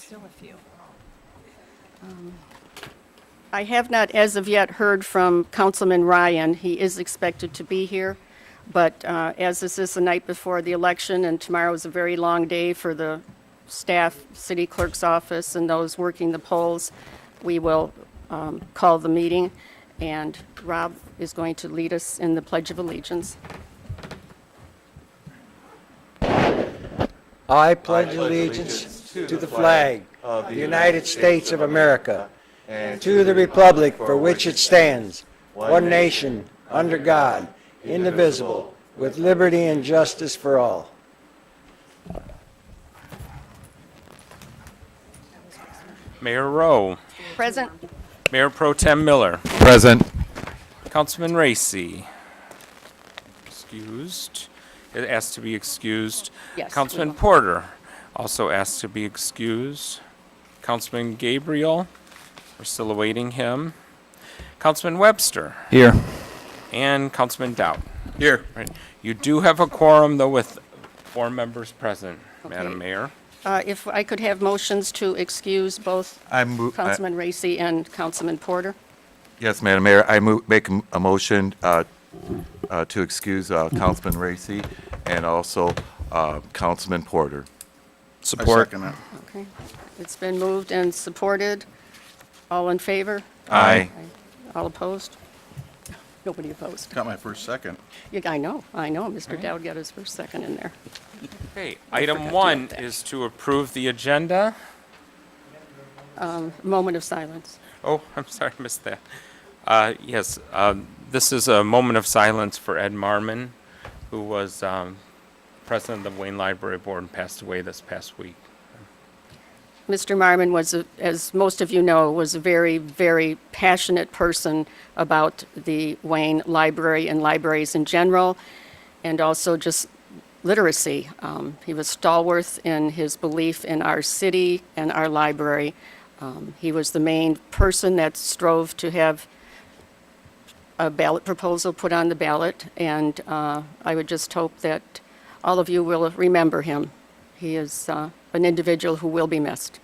Still a few. I have not, as of yet, heard from Councilman Ryan. He is expected to be here, but as this is the night before the election, and tomorrow is a very long day for the staff, city clerk's office, and those working the polls, we will call the meeting, and Rob is going to lead us in the Pledge of Allegiance. I pledge allegiance to the flag of the United States of America and to the republic for which it stands, one nation, under God, indivisible, with liberty and justice for all. Mayor Rowe. Present. Mayor Pro Tem Miller. Present. Councilman Racy. Excused. Asked to be excused. Yes, Councilman we will. Porter also asked to be excused. Councilman Gabriel, we're still awaiting him. Councilman Webster Here. and Councilman Dowd. Here. Right. You do have a quorum, though, with 4 members present, Okay. Madam Mayor. If I could have motions to excuse both Councilman Racy and Councilman Porter. Yes, Madam Mayor, make a motion to excuse Councilman Racy and also Councilman Porter. Support. Okay. It's been moved and supported. All in favor? Aye. All opposed? Nobody opposed. Got my first second. I know. Mr. Dowd got his first second in there. Okay, forgot item to 1 note that. is to approve the agenda. Moment of silence. Oh, I'm sorry, I missed that. Yes, this is a moment of silence for Ed Marmon, who was president of the Wayne Library Board and passed away this past week. Mr. Marmon was, as most of you know, was a very, very passionate person about the Wayne Library and libraries in general, and also just literacy. He was stalwart in his belief in our city and our library. He was the main person that strove to have a ballot proposal put on the ballot, and I would just hope that all of you will remember him. He is an individual who will be missed.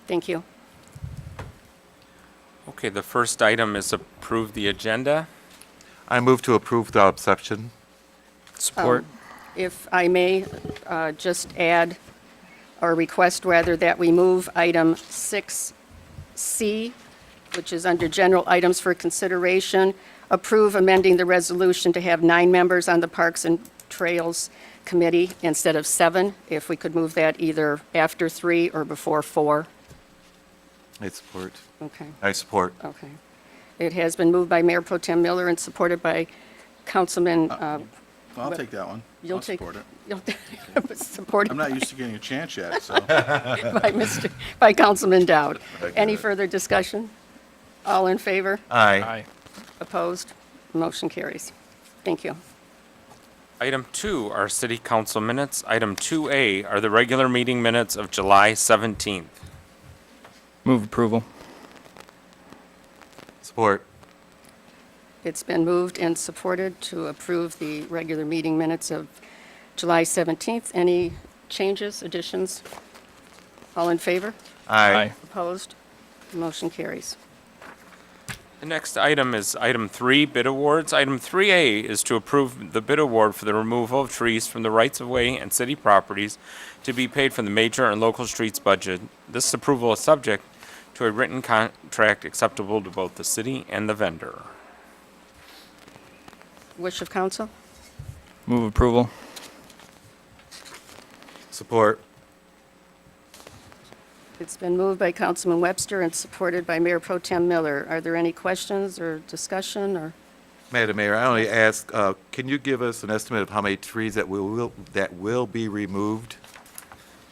Thank you. Okay, the first item is approve the agenda. I move to approve without exception. Support. If I may just add, or request rather, that we move item 6C, which is under general items for consideration, approve amending the resolution to have 9 members on the Parks and Trails Committee instead of 7, if we could move that either after 3 or before 4. I support. Okay. I support. Okay. It has been moved by Mayor Pro Tem Miller and supported by Councilman, I'll take that one. you'll I'll take, support it. you'll, supported I'm not used to getting a chance yet, so. by Councilman Dowd. Very Any good. further discussion? All in favor? Aye. Opposed? Motion carries. Thank you. Item 2 are city council minutes. Item 2A are the regular meeting minutes of July 17th. Move approval. Support. It's been moved and supported to approve the regular meeting minutes of July 17th. Any changes, additions? All in favor? Aye. Opposed? Motion carries. The next item is item 3, bid awards. Item 3A is to approve the bid award for the removal of trees from the rights-of-way and city properties to be paid from the major and local streets budget. This approval is subject to a written contract acceptable to both the city and the vendor. Wish of council? Move approval. Support. It's been moved by Councilman Webster and supported by Mayor Pro Tem Miller. Are there any questions or discussion or? Madam Mayor, I only ask, can you give us an estimate of how many trees that will be removed?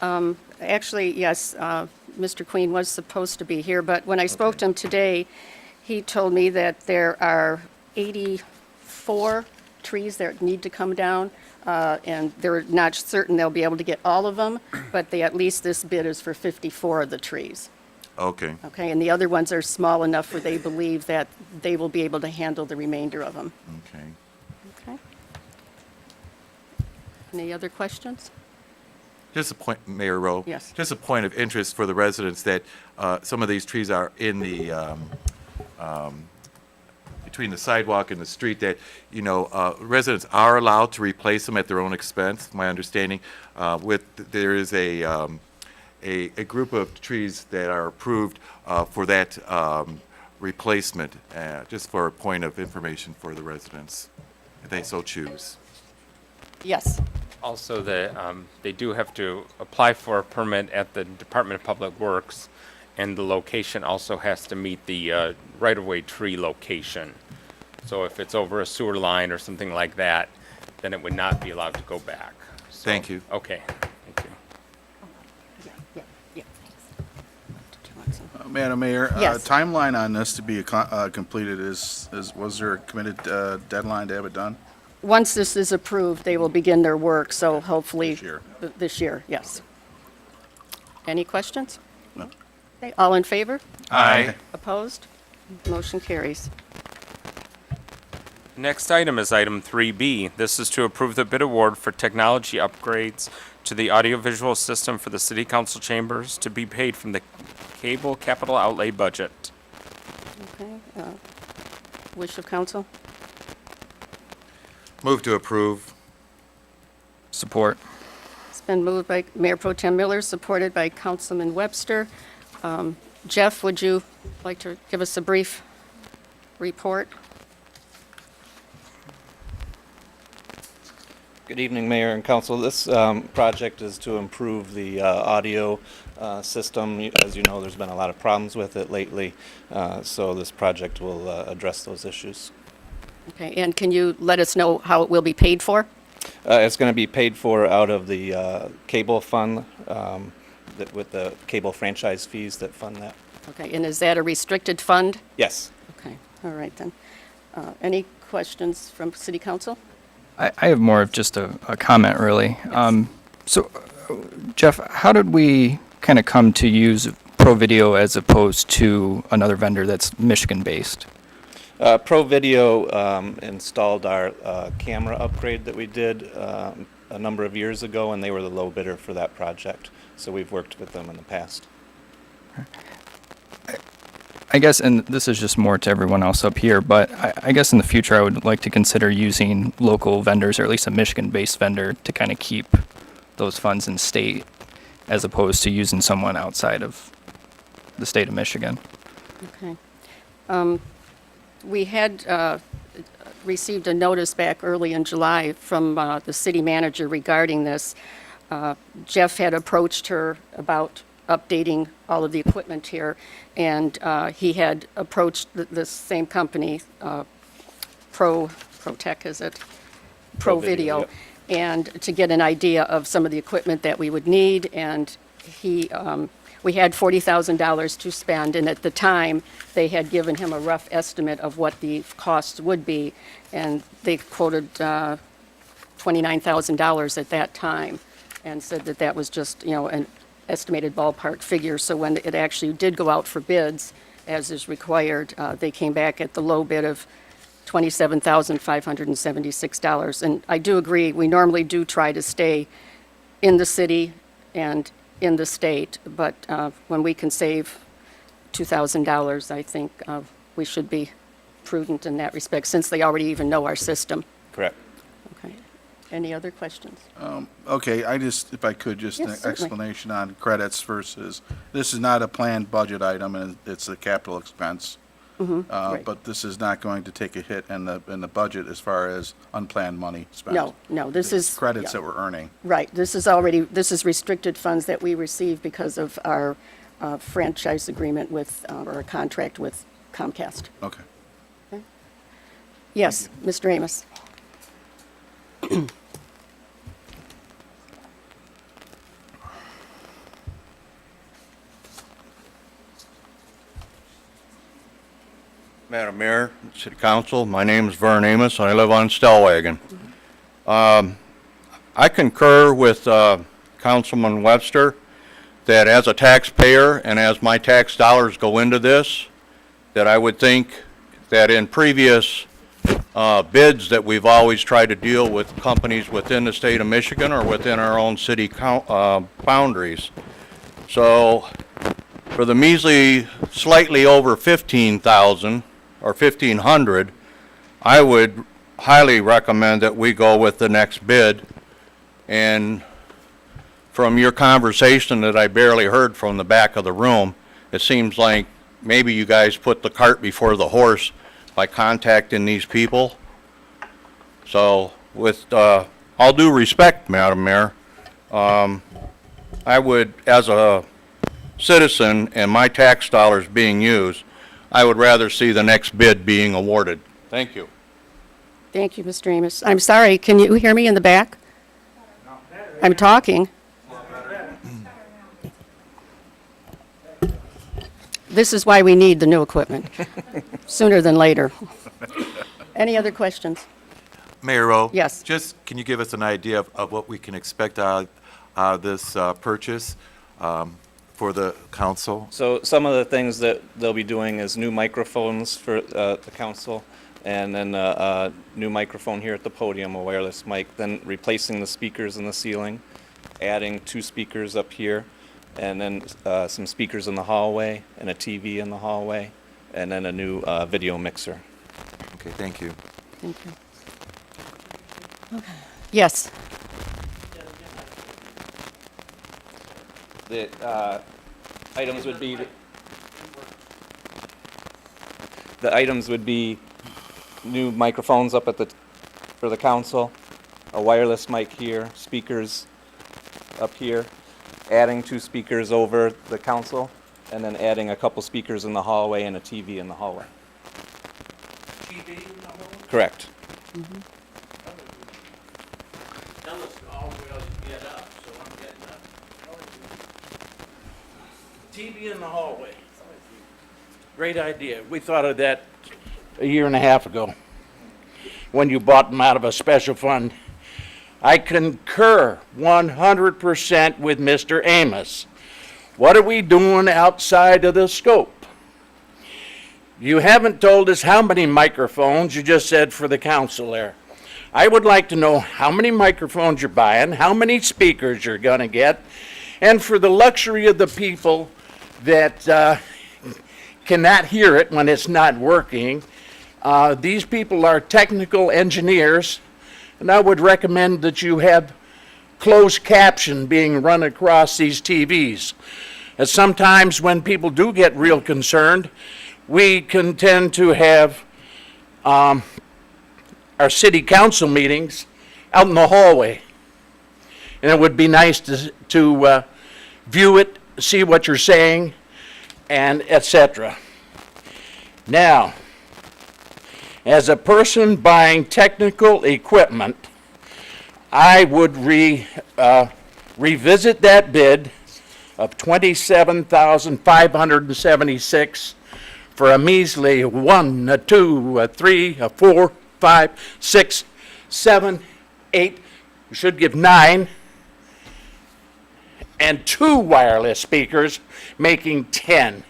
Actually, yes, Mr. Queen was supposed to be here, but when I spoke to him today, he told me that there are 84 trees that need to come down, and they're not certain they'll be able to get all of them, but at least this bid is for 54 of the trees. Okay, Okay, and the other ones are small enough where they believe that they will be able to handle the remainder of them. okay. Okay? Any other questions? Just a point, Mayor Rowe. Yes. Just a point of interest for the residents that some of these trees are in the, between the sidewalk and the street that, residents are allowed to replace them at their own expense, my understanding. There is a group of trees that are approved for that replacement, just for a point of information for the residents, if they so choose. Yes. Also, they do have to apply for a permit at the Department of Public Works, and the location also has to meet the right-of-way tree location. So if it's over a sewer line or something like that, then it would not be allowed to go back. So- Thank you. Okay, thank you. Yeah. Did you want some? Madam Mayor, Yes. timeline on this to be completed was there a committed deadline to have it done? Once this is approved, they will begin their work, so hopefully. This year. This year, yes. Any questions? No. Okay, all in favor? Aye. Opposed? Motion carries. Next item is item 3B. This is to approve the bid award for technology upgrades to the audiovisual system for the city council chambers to be paid from the cable capital outlay budget. Okay, wish of council? Move to approve. Support. It's been moved by Mayor Pro Tem Miller, supported by Councilman Webster. Jeff, would you like to give us a brief report? Good evening, Mayor and Council. This project is to improve the audio system. As you know, there's been a lot of problems with it lately, so this project will address those issues. Okay, and can you let us know how it will be paid for? It's going to be paid for out of the cable fund, with the cable franchise fees that fund that. Okay, and is that a restricted fund? Yes. Okay, all right then. Any questions from City Council? I have more of just a comment, really. Jeff, how did we kind of come to use Pro Video as opposed to another vendor that's Michigan-based? Pro Video installed our camera upgrade that we did a number of years ago, and they were the low bidder for that project. So we've worked with them in the past. I guess, and this is just more to everyone else up here, but I guess in the future I would like to consider using local vendors, or at least a Michigan-based vendor, to kind of keep those funds in state, as opposed to using someone outside of the state of Michigan. Okay. We had received a notice back early in July from the city manager regarding this. Jeff had approached her about updating all of the equipment here, and he had approached the same company, ProTech, is it? Pro Video, yep. and to get an idea of some of the equipment that we would need, and we had $40,000 to spend, and at the time, they had given him a rough estimate of what the costs would be, and they quoted $29,000 at that time, and said that that was just, an estimated ballpark figure. So when it actually did go out for bids, as is required, they came back at the low bid of $27,576. And I do agree, we normally do try to stay in the city and in the state, but when we can save $2,000, I think we should be prudent in that respect, since they already even know our system. Correct. Okay. Any other questions? Okay, if I could, just Yes, an certainly. explanation on credits versus, this is not a planned budget item, and it's a capital expense. right. But this is not going to take a hit in the budget as far as unplanned money spent. No, this It's is. credits yeah. that we're earning. Right, this is restricted funds that we receive because of our franchise agreement with, or a contract with Comcast. Okay. Yes, Mr. Amos. Madam Mayor, City Council, my name is Vern Amos, and I live on Stellwagen. I concur with Councilman Webster that as a taxpayer and as my tax dollars go into this, that I would think that in previous bids that we've always tried to deal with companies within the state of Michigan or within our own city boundaries. So for the measly slightly over 15,000 or 1,500, I would highly recommend that we go with the next bid. And from your conversation that I barely heard from the back of the room, it seems like maybe you guys put the cart before the horse by contacting these people. So with all due respect, Madam Mayor, I would, as a citizen and my tax dollars being used, I would rather see the next bid being awarded. Thank you. Thank you, Mr. Amos. I'm sorry, can you hear me in the back? I'm talking. This is why we need the new equipment, sooner than later. Any other questions? Mayor Rowe? Yes. Just, can you give us an idea of what we can expect out of this purchase for the council? So some of the things that they'll be doing is new microphones for the council, and then a new microphone here at the podium, a wireless mic, then replacing the speakers in the ceiling, adding 2 speakers up here, and then some speakers in the hallway, and a TV in the hallway, and then a new video mixer. Okay, thank you. Thank you. Okay. Yes. The items would be, the items would be new microphones up at for the council, a wireless mic here, speakers up here, adding 2 speakers over the council, and then adding a couple speakers in the hallway and a TV in the hallway. TV in the hole? Correct. Tell us all we'll get up, so I'm getting up. TV in the hallway. Great idea. We thought of that a year and a half ago, when you bought them out of a special fund. I concur 100% with Mr. Amos. What are we doing outside of the scope? You haven't told us how many microphones, you just said for the council there. I would like to know how many microphones you're buying, how many speakers you're going to get, and for the luxury of the people that cannot hear it when it's not working, these people are technical engineers, and I would recommend that you have closed caption being run across these TVs. As sometimes when people do get real concerned, we can tend to have our city council meetings out in the hallway. And it would be nice to view it, see what you're saying, and etc. Now, as a person buying technical equipment, I would revisit that bid of $27,576 for a measly 1, a 2, a 3, a 4, 5, 6, 7, 8, we should give 9, and 2 wireless speakers, making 10.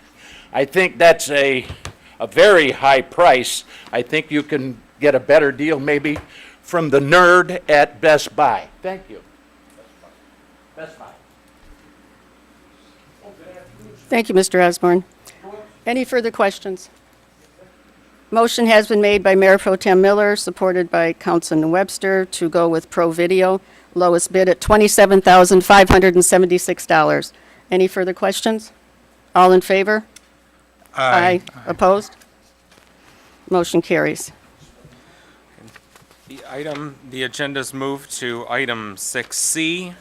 I think that's a very high price. I think you can get a better deal maybe from the nerd at Best Buy. Thank you. Best Buy. Thank you, Mr. Osborne. Any further questions? Motion has been made by Mayor Pro Tem Miller, supported by Councilman Webster, to go with Pro Video, lowest bid at $27,576. Any further questions? All in favor? Aye. Opposed? Motion carries. The agenda's moved to item 6C.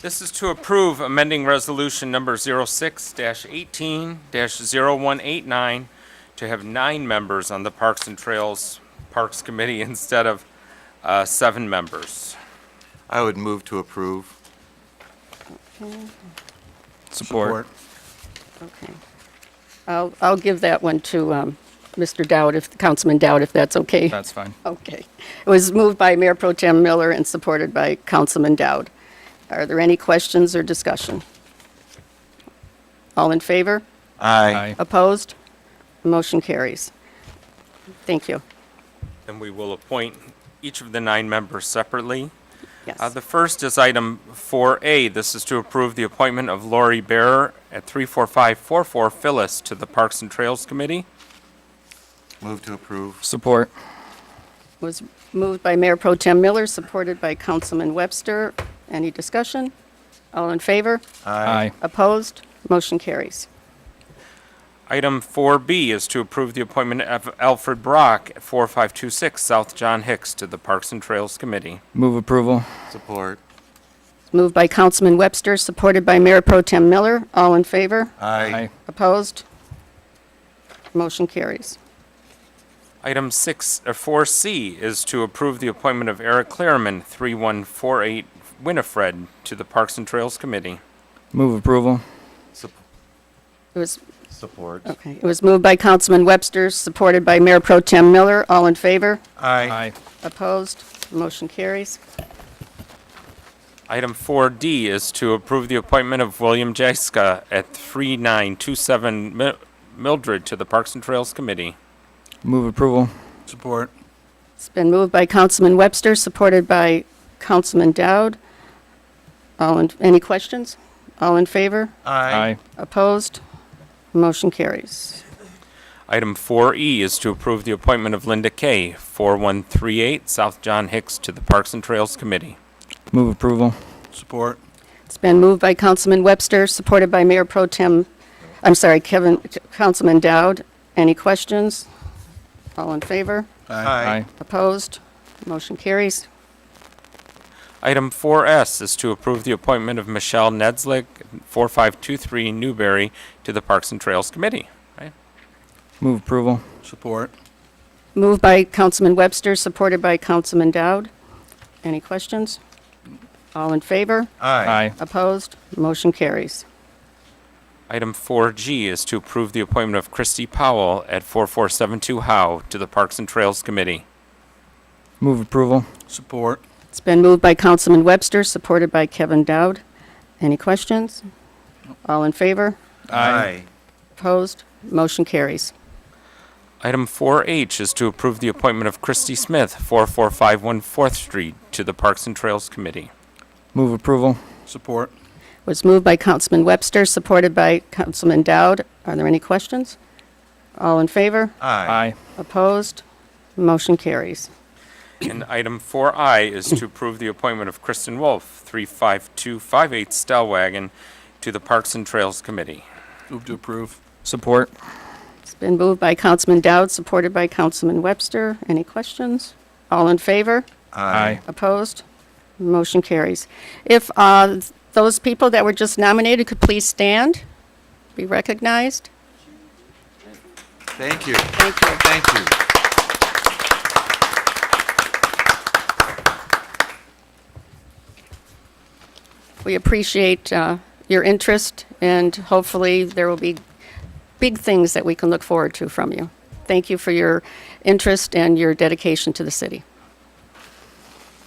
This is to approve amending resolution number 06-18-0189 to have 9 members on the Parks and Trails Parks Committee instead of 7 members. I would move to approve. Support. Okay. I'll give that one to Mr. Dowd, Councilman Dowd, if that's okay. That's fine. Okay. It was moved by Mayor Pro Tem Miller and supported by Councilman Dowd. Are there any questions or discussion? All in favor? Aye. Opposed? Motion carries. Thank you. And we will appoint each of the 9 members separately. Yes. The first is item 4A. This is to approve the appointment of Lori Bearer at 34544 Phyllis to the Parks and Trails Committee. Move to approve. Support. Was moved by Mayor Pro Tem Miller, supported by Councilman Webster. Any discussion? All in favor? Aye. Opposed? Motion carries. Item 4B is to approve the appointment of Alfred Brock at 4526 South John Hicks to the Parks and Trails Committee. Move approval. Support. Moved by Councilman Webster, supported by Mayor Pro Tem Miller. All in favor? Aye. Opposed? Motion carries. Item 4C is to approve the appointment of Eric Clearman, 3148 Winifred, to the Parks and Trails Committee. Move approval. It was, Support. okay, it was moved by Councilman Webster, supported by Mayor Pro Tem Miller. All in favor? Aye. Opposed? Motion carries. Item 4D is to approve the appointment of William Jaska at 3927 Mildred to the Parks and Trails Committee. Move approval. Support. It's been moved by Councilman Webster, supported by Councilman Dowd. Any questions? All in favor? Aye. Opposed? Motion carries. Item 4E is to approve the appointment of Linda Kay, 4138 South John Hicks to the Parks and Trails Committee. Move approval. Support. It's been moved by Councilman Webster, supported by Mayor Pro Tem, Councilman Dowd. Any questions? All in favor? Aye. Opposed? Motion carries. Item 4S is to approve the appointment of Michelle Nedslick, 4523 Newberry, to the Parks and Trails Committee. Right? Move approval. Support. Moved by Councilman Webster, supported by Councilman Dowd. Any questions? All in favor? Aye. Opposed? Motion carries. Item 4G is to approve the appointment of Christy Powell at 4472 Howe to the Parks and Trails Committee. Move approval. Support. It's been moved by Councilman Webster, supported by Kevin Dowd. Any questions? All in favor? Opposed? Motion carries. Item 4H is to approve the appointment of Christy Smith, 4451 4th Street, to the Parks and Trails Committee. Move approval. Support. Was moved by Councilman Webster, supported by Councilman Dowd. Are there any questions? All in favor? Aye. Opposed? Motion carries. And item 4I is to approve the appointment of Kristen Wolf, 35258 Stellwagen, to the Parks and Trails Committee. Move to approve. Support. It's been moved by Councilman Dowd, supported by Councilman Webster. Any questions? All in favor? Aye. Opposed? Motion carries. If those people that were just nominated could please stand, be recognized. Thank you. Thank you. Thank you. We appreciate your interest, and hopefully there will be big things that we can look forward to from you. Thank you for your interest and your dedication to the city.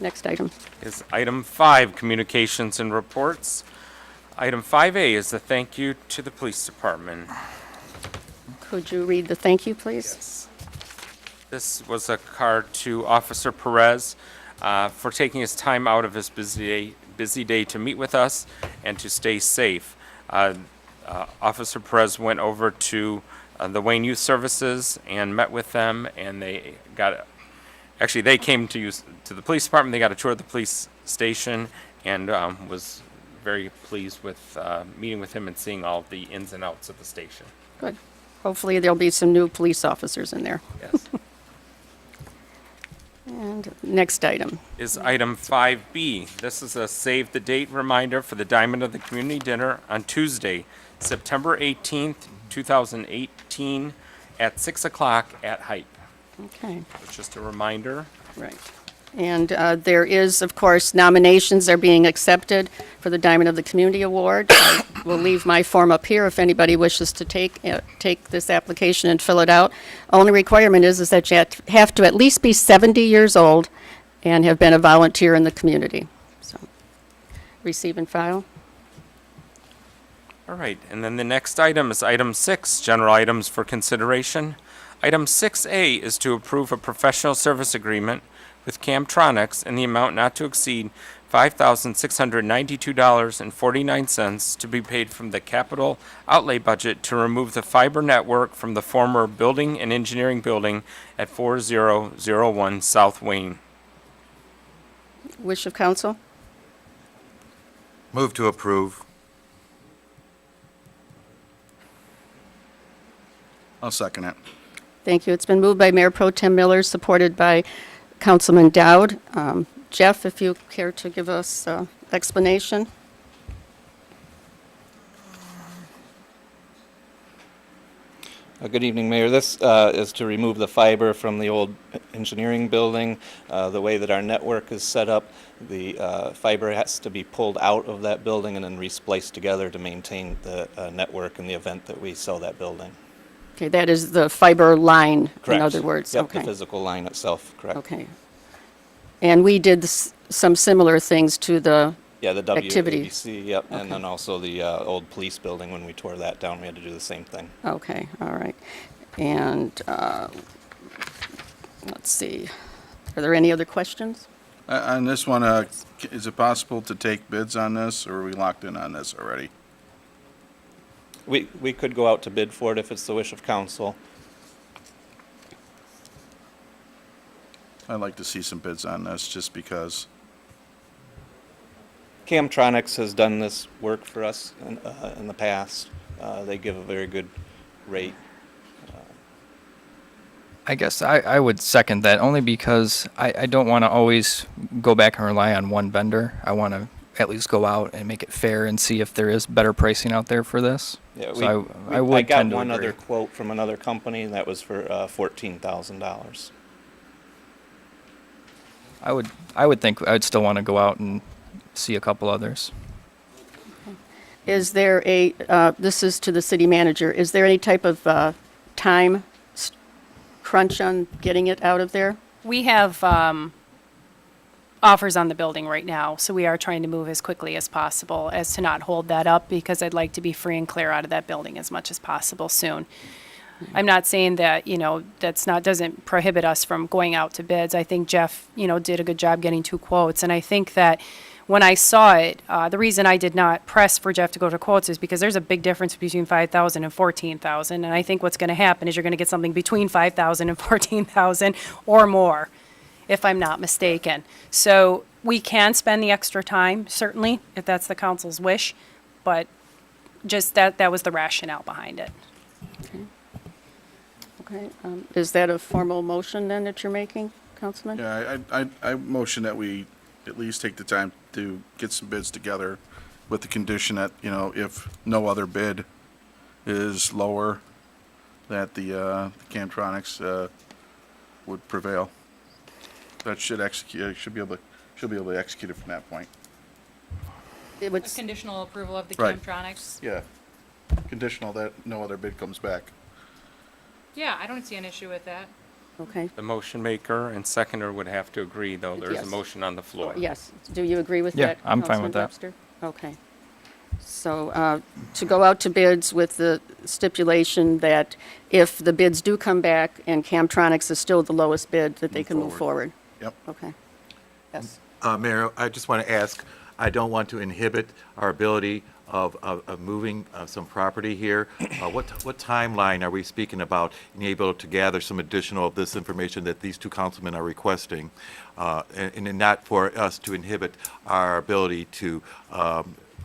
Next item. Is item 5, communications and reports. Item 5A is a thank you to the police department. Could you read the thank you, please? This was a card to Officer Perez for taking his time out of his busy day to meet with us and to stay safe. Officer Perez went over to the Wayne Youth Services and met with them, and they came to the police department. They got a tour of the police station and was very pleased with meeting with him and seeing all the ins and outs of the station. Good. Hopefully there'll be some new police officers in there. Yes. And next item. Is item 5B. This is a save the date reminder for the Diamond of the Community Dinner on Tuesday, September 18th, 2018 at 6 o'clock at Hype. Okay. It's just a reminder. Right. And there is, of course, nominations are being accepted for the Diamond of the Community Award. I will leave my form up here if anybody wishes to take this application and fill it out. Only requirement is that you have to at least be 70 years old and have been a volunteer in the community. So, receive and file. All right, and then the next item is item 6, general items for consideration. Item 6A is to approve a professional service agreement with Camtronics in the amount not to exceed $5,692.49 to be paid from the capital outlay budget to remove the fiber network from the former Building and Engineering Building at 4001 South Wayne. Wish of council? Move to approve. I'll second it. Thank you. It's been moved by Mayor Pro Tem Miller, supported by Councilman Dowd. Jeff, if you care to give us explanation? Good evening, Mayor. This is to remove the fiber from the old engineering building. The way that our network is set up, the fiber has to be pulled out of that building and then re-spliced together to maintain the network in the event that we sell that building. Okay, that is the fiber line, Correct. in other words? Yep, Okay. the physical line itself, correct. Okay. And we did some similar things to the Yeah, the activity. WABC, yep, Okay. and then also the old police building, when we tore that down, we had to do the same thing. Okay, all right. And let's see, are there any other questions? On this one, is it possible to take bids on this, or are we locked in on this already? We could go out to bid for it if it's the wish of council. I'd like to see some bids on this, just because. Camtronics has done this work for us in the past. They give a very good rate. I guess I would second that only because I don't want to always go back and rely on one vendor. I want to at least go out and make it fair and see if there is better pricing out there for this. Yeah, So I I would got tend to one agree. other quote from another company, and that was for $14,000. I would think I would still want to go out and see a couple others. Is there this is to the city manager, is there any type of time crunch on getting it out of there? We have offers on the building right now, so we are trying to move as quickly as possible as to not hold that up, because I'd like to be free and clear out of that building as much as possible soon. I'm not saying that, doesn't prohibit us from going out to bids. I think Jeff, did a good job getting 2 quotes, and I think that when I saw it, the reason I did not press for Jeff to go to quotes is because there's a big difference between 5,000 and 14,000, and I think what's going to happen is you're going to get something between 5,000 and 14,000 or more, if I'm not mistaken. So we can spend the extra time, certainly, if that's the council's wish, but just that was the rationale behind it. Okay, is that a formal motion then that you're making, Councilman? Yeah, I motion that we at least take the time to get some bids together with the condition that, if no other bid is lower, that the Camtronics would prevail. That should execute, should be able to execute it from that point. It would, Conditional approval of the Right. Camtronics? Yeah. Conditional that no other bid comes back. Yeah, I don't see an issue with that. okay, The motion maker and seconder would have to agree, though. There's a Yes. motion on the floor. yes. Do you agree with Yeah, that? I'm fine with Councilman Webster? Okay. So to go out to bids with the stipulation that if the bids do come back and Camtronics is still the lowest bid, that they can move forward? Yep. Okay. Yes. Mayor, I just want to ask, I don't want to inhibit our ability of moving some property here. What timeline are we speaking about in able to gather some additional of this information that these 2 councilmen are requesting? And not for us to inhibit our ability to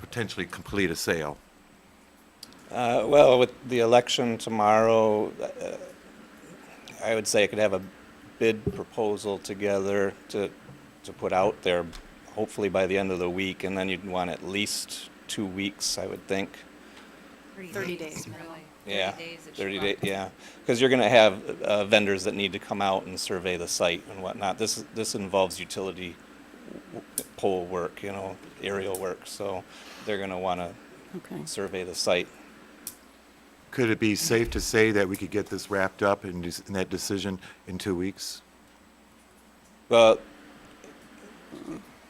potentially complete a sale? Well, with the election tomorrow, I would say I could have a bid proposal together to put out there, hopefully by the end of the week, and then you'd want at least 2 weeks, I would think. 30 days, really. Yeah, 30 days, yeah. Because you're going to have vendors that need to come out and survey the site and whatnot. This involves utility pole work, aerial work, so they're going to want to Okay. survey the site. Could it be safe to say that we could get this wrapped up in that decision in 2 weeks? Well,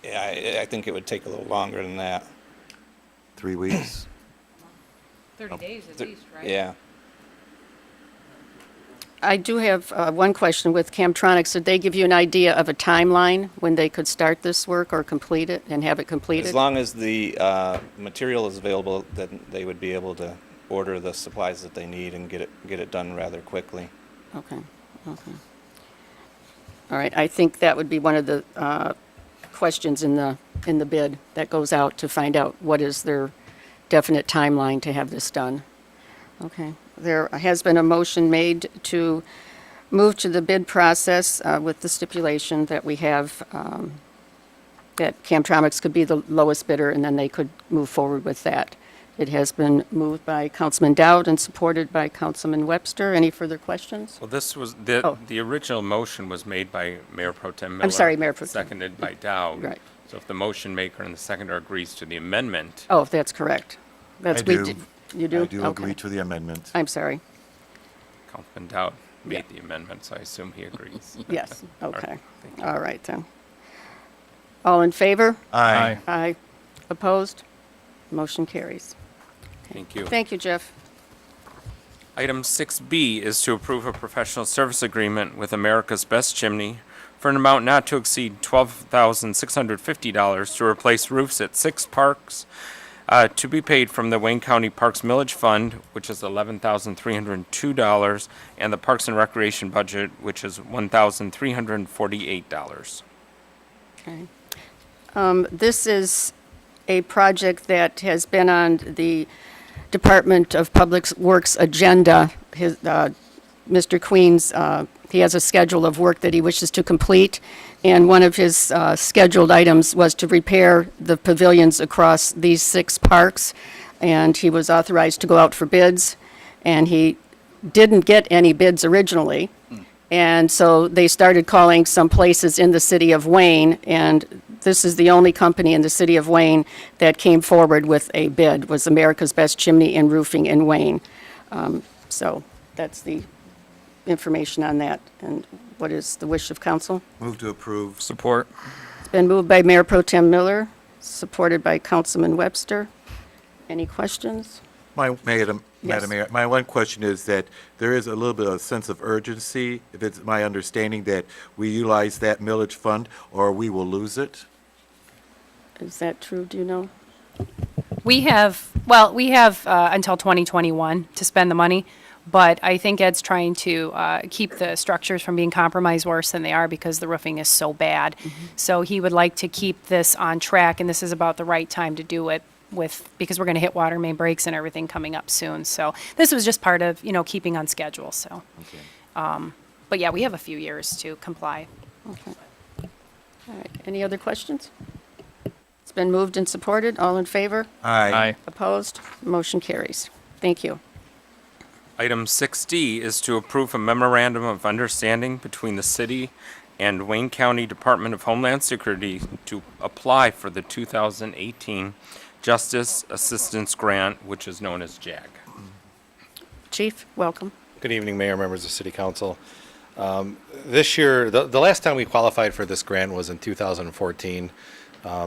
yeah, I think it would take a little longer than that. 3 weeks? 30 days at least, right? Yeah. I do have one question with Camtronics. Did they give you an idea of a timeline when they could start this work or complete it and have it completed? As long as the material is available, then they would be able to order the supplies that they need and get it done rather quickly. Okay, okay. All right, I think that would be one of the questions in the bid that goes out to find out what is their definite timeline to have this done. Okay, there has been a motion made to move to the bid process with the stipulation that we have, that Camtronics could be the lowest bidder, and then they could move forward with that. It has been moved by Councilman Dowd and supported by Councilman Webster. Any further questions? Well, this was, Oh. the original motion was made by Mayor Pro Tem Miller. sorry, Mayor Pro Tem. Seconded by Dowd. Right. So if the motion maker and the seconder agrees to the amendment, Oh, that's correct. That's I do. You do? I do Okay. agree to the amendment. I'm sorry. Councilman Dowd Yeah. made the amendment, so I assume he agrees. Yes, All right, okay. thank you. All right, then. All in favor? Aye. Aye. Opposed? Motion carries. Thank you. Thank you, Jeff. Item 6B is to approve a professional service agreement with America's Best Chimney for an amount not to exceed $12,650 to replace roofs at 6 parks, to be paid from the Wayne County Parks Millage Fund, which is $11,302, and the Parks and Recreation budget, which is $1,348. Okay. This is a project that has been on the Department of Public Works agenda. Mr. Queens, he has a schedule of work that he wishes to complete, and one of his scheduled items was to repair the pavilions across these 6 parks, and he was authorized to go out for bids, and he didn't get any bids originally, and so they started calling some places in the city of Wayne, and this is the only company in the city of Wayne that came forward with a bid, was America's Best Chimney and Roofing in Wayne. So that's the information on that. And what is the wish of council? Move to approve. Support. It's been moved by Mayor Pro Tem Miller, supported by Councilman Webster. Any questions? Madam Yes. Mayor, my one question is that there is a little bit of sense of urgency, if it's my understanding that we utilize that millage fund, or we will lose it. Is that true? Do you know? We have until 2021 to spend the money, but I think Ed's trying to keep the structures from being compromised worse than they are because the roofing is so bad. So he would like to keep this on track, and this is about the right time to do it because we're going to hit water main breaks and everything coming up soon. So this was just part of, keeping on schedule, so. But yeah, we have a few years to comply. Okay. All right. Any other questions? It's been moved and supported. All in favor? Aye. Opposed? Motion carries. Thank you. Item 6D is to approve a memorandum of understanding between the city and Wayne County Department of Homeland Security to apply for the 2018 Justice Assistance Grant, which is known as JAG. Chief, welcome. Good evening, Mayor, members of City Council. This year, the last time we qualified for this grant was in 2014.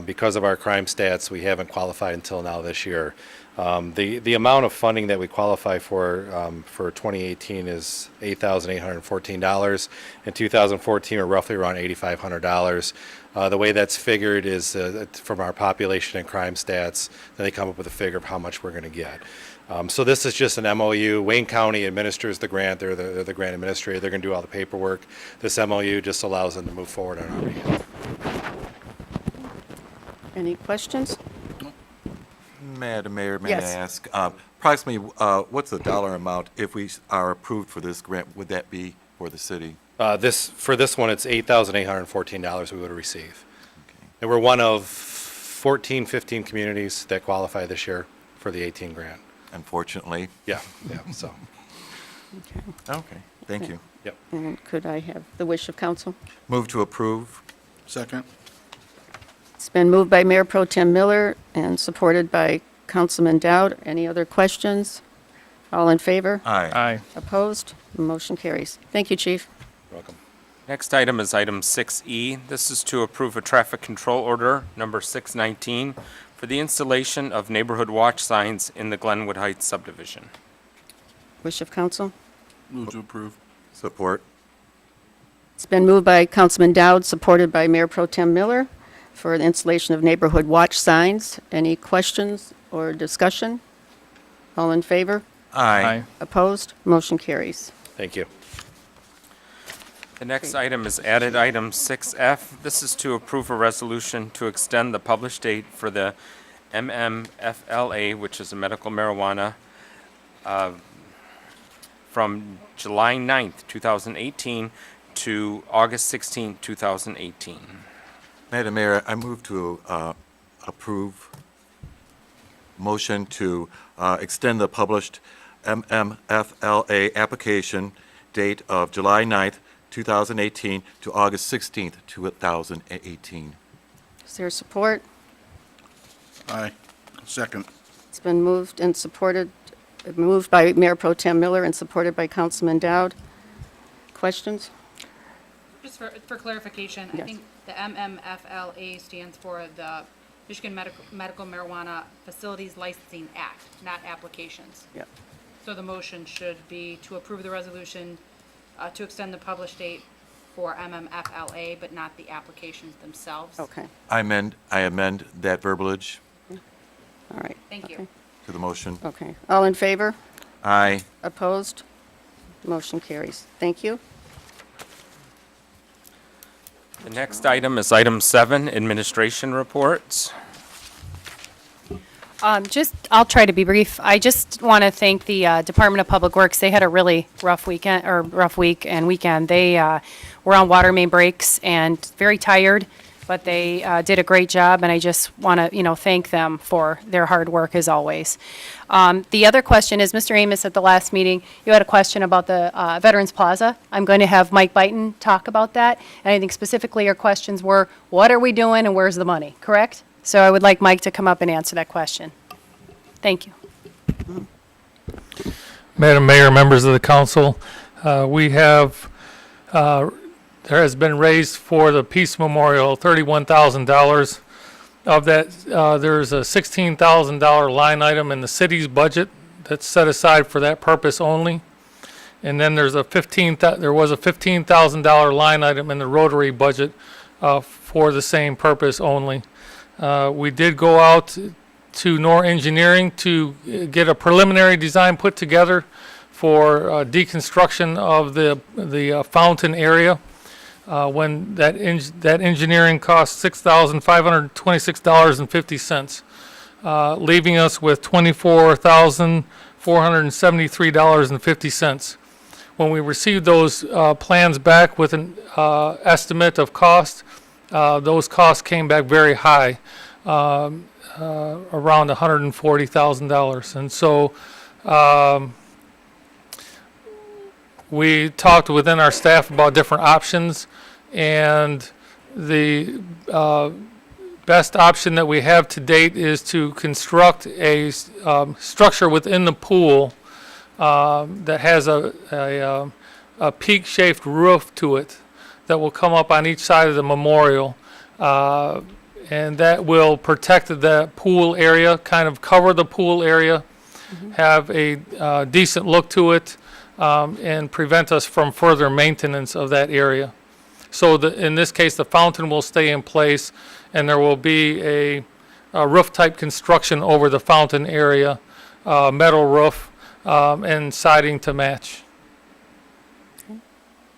Because of our crime stats, we haven't qualified until now this year. The amount of funding that we qualify for 2018 is $8,814. In 2014, we're roughly around $8,500. The way that's figured is from our population and crime stats, then they come up with a figure of how much we're going to get. So this is just an MOU. Wayne County administers the grant. They're the grant administrator. They're going to do all the paperwork. This MOU just allows them to move forward on our behalf. Any questions? Madam Mayor, may I Yes. ask, approximately, what's the dollar amount if we are approved for this grant, would that be for the city? For this one, it's $8,814 we would receive. And we're one of 14, 15 communities that qualify this year for the 18 grant. Unfortunately. Yeah, so, Okay, thank you. yep. And could I have the wish of council? Move to approve. Second? It's been moved by Mayor Pro Tem Miller and supported by Councilman Dowd. Any other questions? All in favor? Aye. Aye. Opposed? Motion carries. Thank you, Chief. Welcome. Next item is item 6E. This is to approve a traffic control order number 619 for the installation of neighborhood watch signs in the Glenwood Heights subdivision. Wish of council? Move to approve. Support. It's been moved by Councilman Dowd, supported by Mayor Pro Tem Miller, for the installation of neighborhood watch signs. Any questions or discussion? All in favor? Aye. Opposed? Motion carries. Thank you. The next item is added item 6F. This is to approve a resolution to extend the published date for the MMFLA, which is a medical marijuana, from July 9th, 2018 to August 16th, 2018. Madam Mayor, I move to approve motion to extend the published MMFLA application date of July 9th, 2018 to August 16th, 2018. Is there support? Aye. Second. It's been moved and supported, moved by Mayor Pro Tem Miller and supported by Councilman Dowd. Questions? Just for clarification, I Yes. think the MMFLA stands for the Michigan Medical Marijuana Facilities Licensing Act, not applications. Yeah. So the motion should be to approve the resolution to extend the published date for MMFLA, but not the applications themselves. Okay, I amend that verbiage all right. Thank you. Okay. to the motion. Okay. All in favor? Aye. Opposed? Motion carries. Thank you. The next item is item 7, administration reports. I'll try to be brief. I just want to thank the Department of Public Works. They had a really rough week and weekend. They were on water main breaks and very tired, but they did a great job, and I just want to, thank them for their hard work as always. The other question is, Mr. Amos, at the last meeting, you had a question about the Veterans Plaza. I'm going to have Mike Byton talk about that, and I think specifically your questions were, what are we doing and where's the money, correct? So I would like Mike to come up and answer that question. Thank you. Madam Mayor, members of the council, we have, there has been raised for the Peace Memorial $31,000. Of that, there's a $16,000 line item in the city's budget that's set aside for that purpose only. And then there was a $15,000 line item in the Rotary budget for the same purpose only. We did go out to Nor Engineering to get a preliminary design put together for deconstruction of the fountain area. When that engineering cost $6,526.50, leaving us with $24,473.50. When we received those plans back with an estimate of cost, those costs came back very high, around $140,000. And so we talked within our staff about different options, and the best option that we have to date is to construct a structure within the pool that has a peak-shaped roof to it that will come up on each side of the memorial, and that will protect the pool area, kind of cover the pool area, have a decent look to it, and prevent us from further maintenance of that area. So in this case, the fountain will stay in place, and there will be a roof-type construction over the fountain area, metal roof, and siding to match.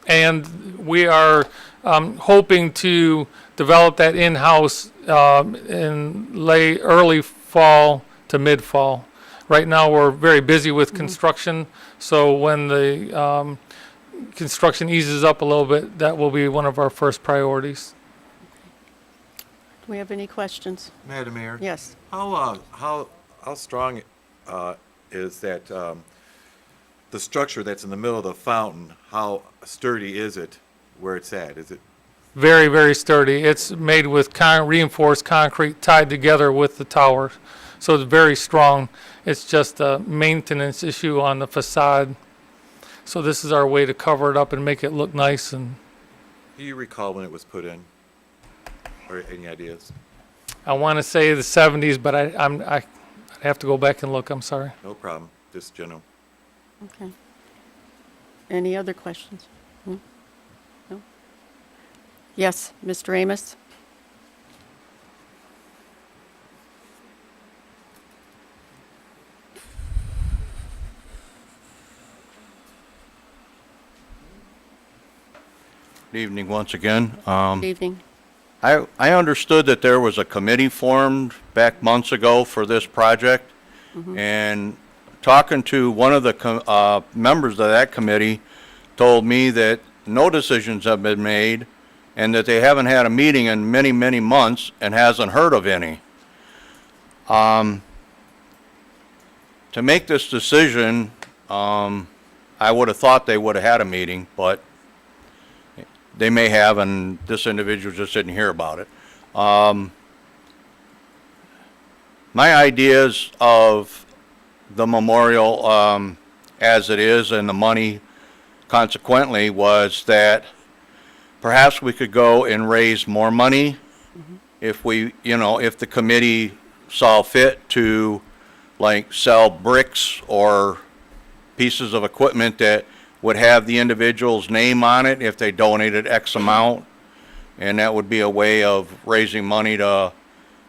And we are hoping to develop that in-house in early fall to mid-fall. Right now, we're very busy with construction, so when the construction eases up a little bit, that will be one of our first priorities. Do we have any questions? Madam Mayor? Yes. How strong is that, the structure that's in the middle of the fountain, how sturdy is it where it's at? Is it? Very, very sturdy. It's made with reinforced concrete tied together with the tower, so it's very strong. It's just a maintenance issue on the facade. So this is our way to cover it up and make it look nice. And Do you recall when it was put in? Or any ideas? I want to say the 70s, but I'd have to go back and look. I'm sorry. No problem, just general. Okay. Any other questions? No? Yes, Mr. Amos? Good evening once again. Good evening. I understood that there was a committee formed back months ago for this project. And talking to one of the members of that committee told me that no decisions have been made and that they haven't had a meeting in many, many months and hasn't heard of any. To make this decision, I would have thought they would have had a meeting, but they may have, and this individual just didn't hear about it. My ideas of the memorial as it is and the money consequently was that perhaps we could go and raise more money if we, if the committee saw fit to like sell bricks or pieces of equipment that would have the individual's name on it if they donated X amount. And that would be a way of raising money to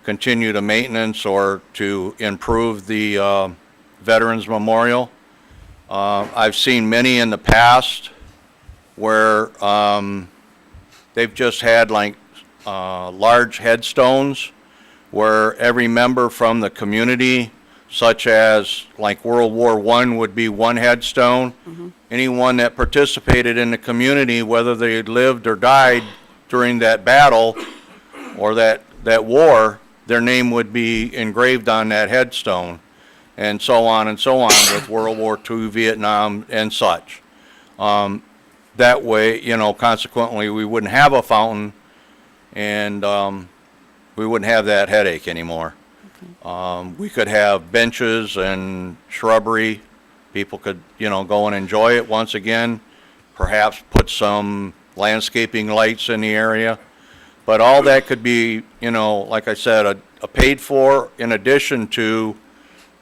continue the maintenance or to improve the Veterans Memorial. I've seen many in the past where they've just had like large headstones where every member from the community, such as like World War I would be one headstone. Anyone that participated in the community, whether they lived or died during that battle or that war, their name would be engraved on that headstone, and so on with World War II, Vietnam, and such. That way, consequently, we wouldn't have a fountain, and we wouldn't have that headache anymore. We could have benches and shrubbery. People could, go and enjoy it once again. Perhaps put some landscaping lights in the area. But all that could be, like I said, a paid for in addition to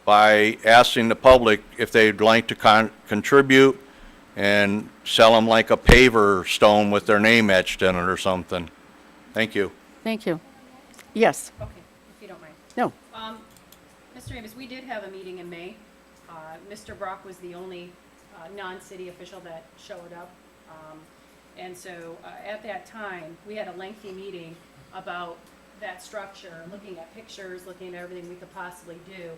by asking the public if they'd like to contribute and sell them like a paver stone with their name etched in it or something. Thank you. Thank you. Yes. Okay, if you don't mind. No. Mr. Amos, we did have a meeting in May. Mr. Brock was the only non-city official that showed up. And so at that time, we had a lengthy meeting about that structure, looking at pictures, looking at everything we could possibly do.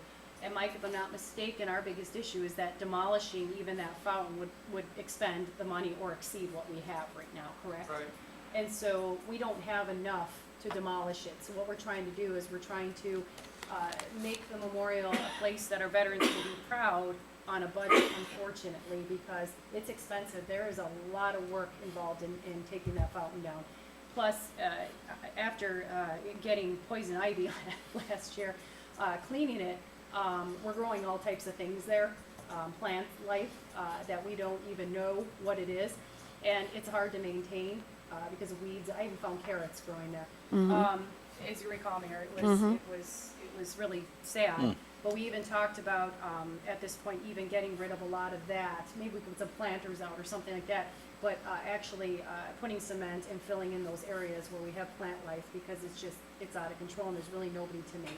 And Mike, if I'm not mistaken, our biggest issue is that demolishing even that fountain would expend the money or exceed what we have right now, correct? Right. And so we don't have enough to demolish it. So what we're trying to do is we're trying to make the memorial a place that our veterans can be proud on a budget, unfortunately, because it's expensive. There is a lot of work involved in taking that fountain down. Plus, after getting poison ivy on it last year, cleaning it, we're growing all types of things there, plant life that we don't even know what it is, and it's hard to maintain because of weeds. I even found carrots growing there. As you recall, Mayor, it was really sad. But we even talked about, at this point, even getting rid of a lot of that. Maybe we could put some planters out or something like that. But actually putting cement and filling in those areas where we have plant life, because it's out of control and there's really nobody to maintain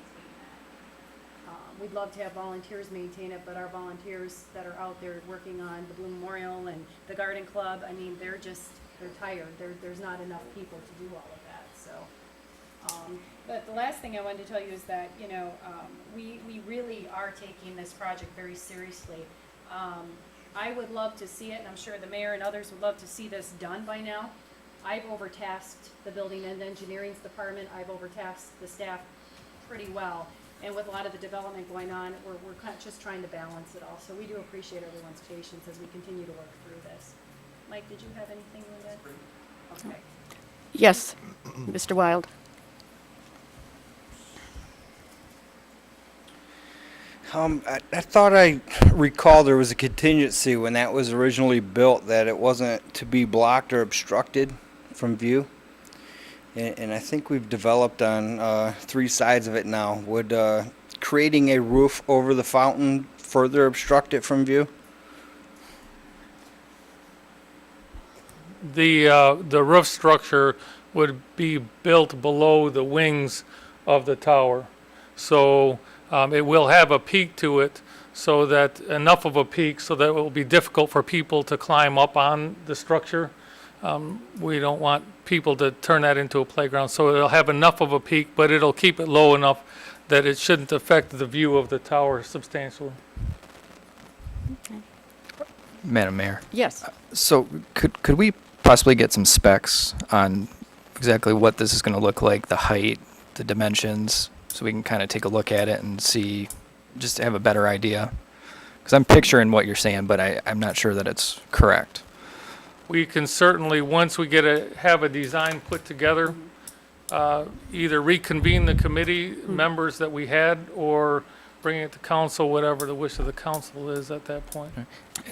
that. We'd love to have volunteers maintain it, but our volunteers that are out there working on the Blue Memorial and the Garden Club, I mean, they're tired. There's not enough people to do all of that, so. But the last thing I wanted to tell you is that, we really are taking this project very seriously. I would love to see it, and I'm sure the mayor and others would love to see this done by now. I've overtasked the building and engineering department. I've overtasked the staff pretty well. And with a lot of the development going on, we're kind of just trying to balance it all. So we do appreciate everyone's patience as we continue to work through this. Mike, did you have anything with that? Okay. Yes, Mr. Wild. I thought I recall there was a contingency when that was originally built that it wasn't to be blocked or obstructed from view. and I think we've developed on 3 sides of it now. Would creating a roof over the fountain further obstruct it from view? The roof structure would be built below the wings of the tower. So it will have a peak to it, so that enough of a peak so that it will be difficult for people to climb up on the structure. We don't want people to turn that into a playground. So it'll have enough of a peak, but it'll keep it low enough that it shouldn't affect the view of the tower substantially. Madam Mayor. Yes. So could we possibly get some specs on exactly what this is going to look like, the height, the dimensions, so we can kind of take a look at it and see, just to have a better idea? Because I'm picturing what you're saying, but I'm not sure that it's correct. We can certainly, once we have a design put together, either reconvene the committee members that we had or bring it to council, whatever the wish of the council is at that point.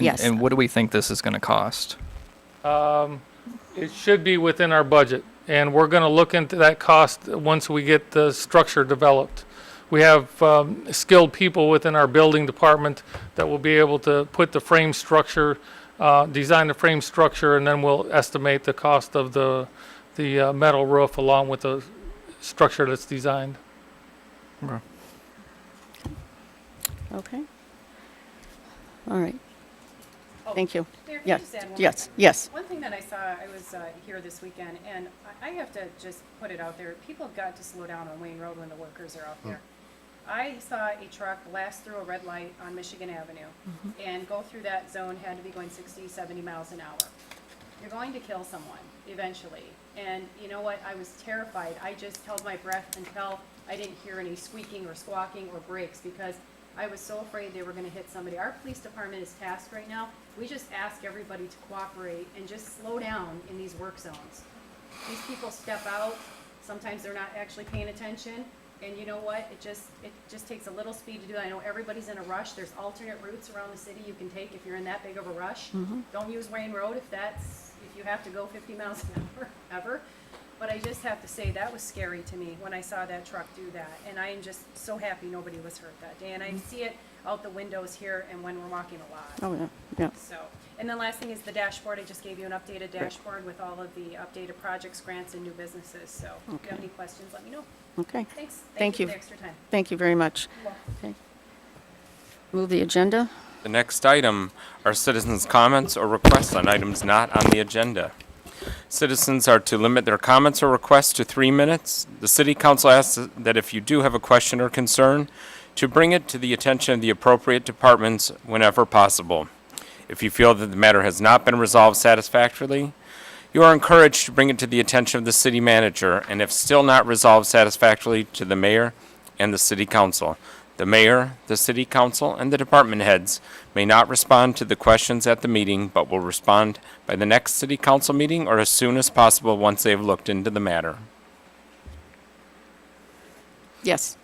Yes. And what do we think this is going to cost? It should be within our budget, and we're going to look into that cost once we get the structure developed. We have skilled people within our building department that will be able to put the frame structure, design the frame structure, and then we'll estimate the cost of the metal roof along with the structure that's designed. Okay. All right. Thank you. Mayor, can I Yes, just add one yes, thing? yes. One thing that I saw, I was here this weekend, and I have to just put it out there, people have got to slow down on Wayne Road when the workers are out there. I saw a truck blast through a red light on Michigan Avenue and go through that zone, had to be going 60, 70 miles an hour. You're going to kill someone eventually. And you know what? I was terrified. I just held my breath until I didn't hear any squeaking or squawking or brakes, because I was so afraid they were going to hit somebody. Our police department is tasked right now. We just ask everybody to cooperate and just slow down in these work zones. These people step out. Sometimes they're not actually paying attention. And you know what? It just takes a little speed to do that. I know everybody's in a rush. There's alternate routes around the city you can take if you're in that big of a rush. Don't use Wayne Road if you have to go 50 miles an hour ever. But I just have to say, that was scary to me when I saw that truck do that. And I am just so happy nobody was hurt that day. And I see it out the windows here and when we're walking a lot. Oh, yeah, yeah. So, and the last thing is the dashboard. I just gave you an updated dashboard with all of the updated projects, grants, and new businesses. So if you have any questions, let me know. Okay. Thanks. Thank you. For the extra time. Thank you very much. Okay. Move the agenda. The next item are citizens' comments or requests on items not on the agenda. Citizens are to limit their comments or requests to 3 minutes. The city council asks that if you do have a question or concern, to bring it to the attention of the appropriate departments whenever possible. If you feel that the matter has not been resolved satisfactorily, you are encouraged to bring it to the attention of the city manager, and if still not resolved satisfactorily, to the mayor and the city council. The mayor, the city council, and the department heads may not respond to the questions at the meeting, but will respond by the next city council meeting or as soon as possible once they have looked into the matter. Yes.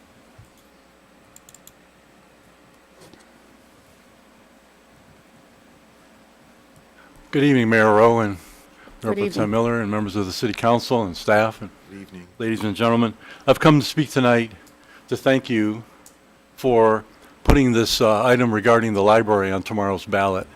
Good evening, Mayor Rowe and Good Representative evening. Miller and members of the City Council and staff and Good evening. ladies and gentlemen. I've come to speak tonight to thank you for putting this item regarding the library on tomorrow's ballot.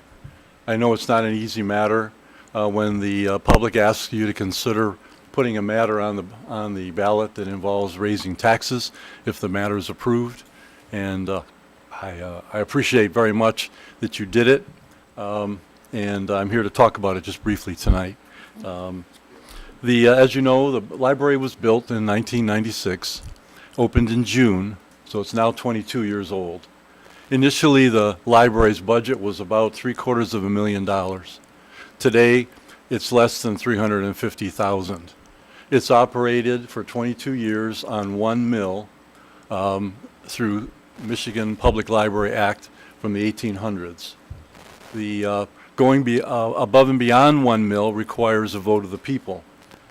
I know it's not an easy matter when the public asks you to consider putting a matter on the ballot that involves raising taxes if the matter is approved. And I appreciate very much that you did it. And I'm here to talk about it just briefly tonight. As you know, the library was built in 1996, opened in June, so it's now 22 years old. Initially, the library's budget was about $750,000. Today, it's less than $350,000. It's operated for 22 years on 1 mill through Michigan Public Library Act from the 1800s. Going above and beyond 1 mill requires a vote of the people,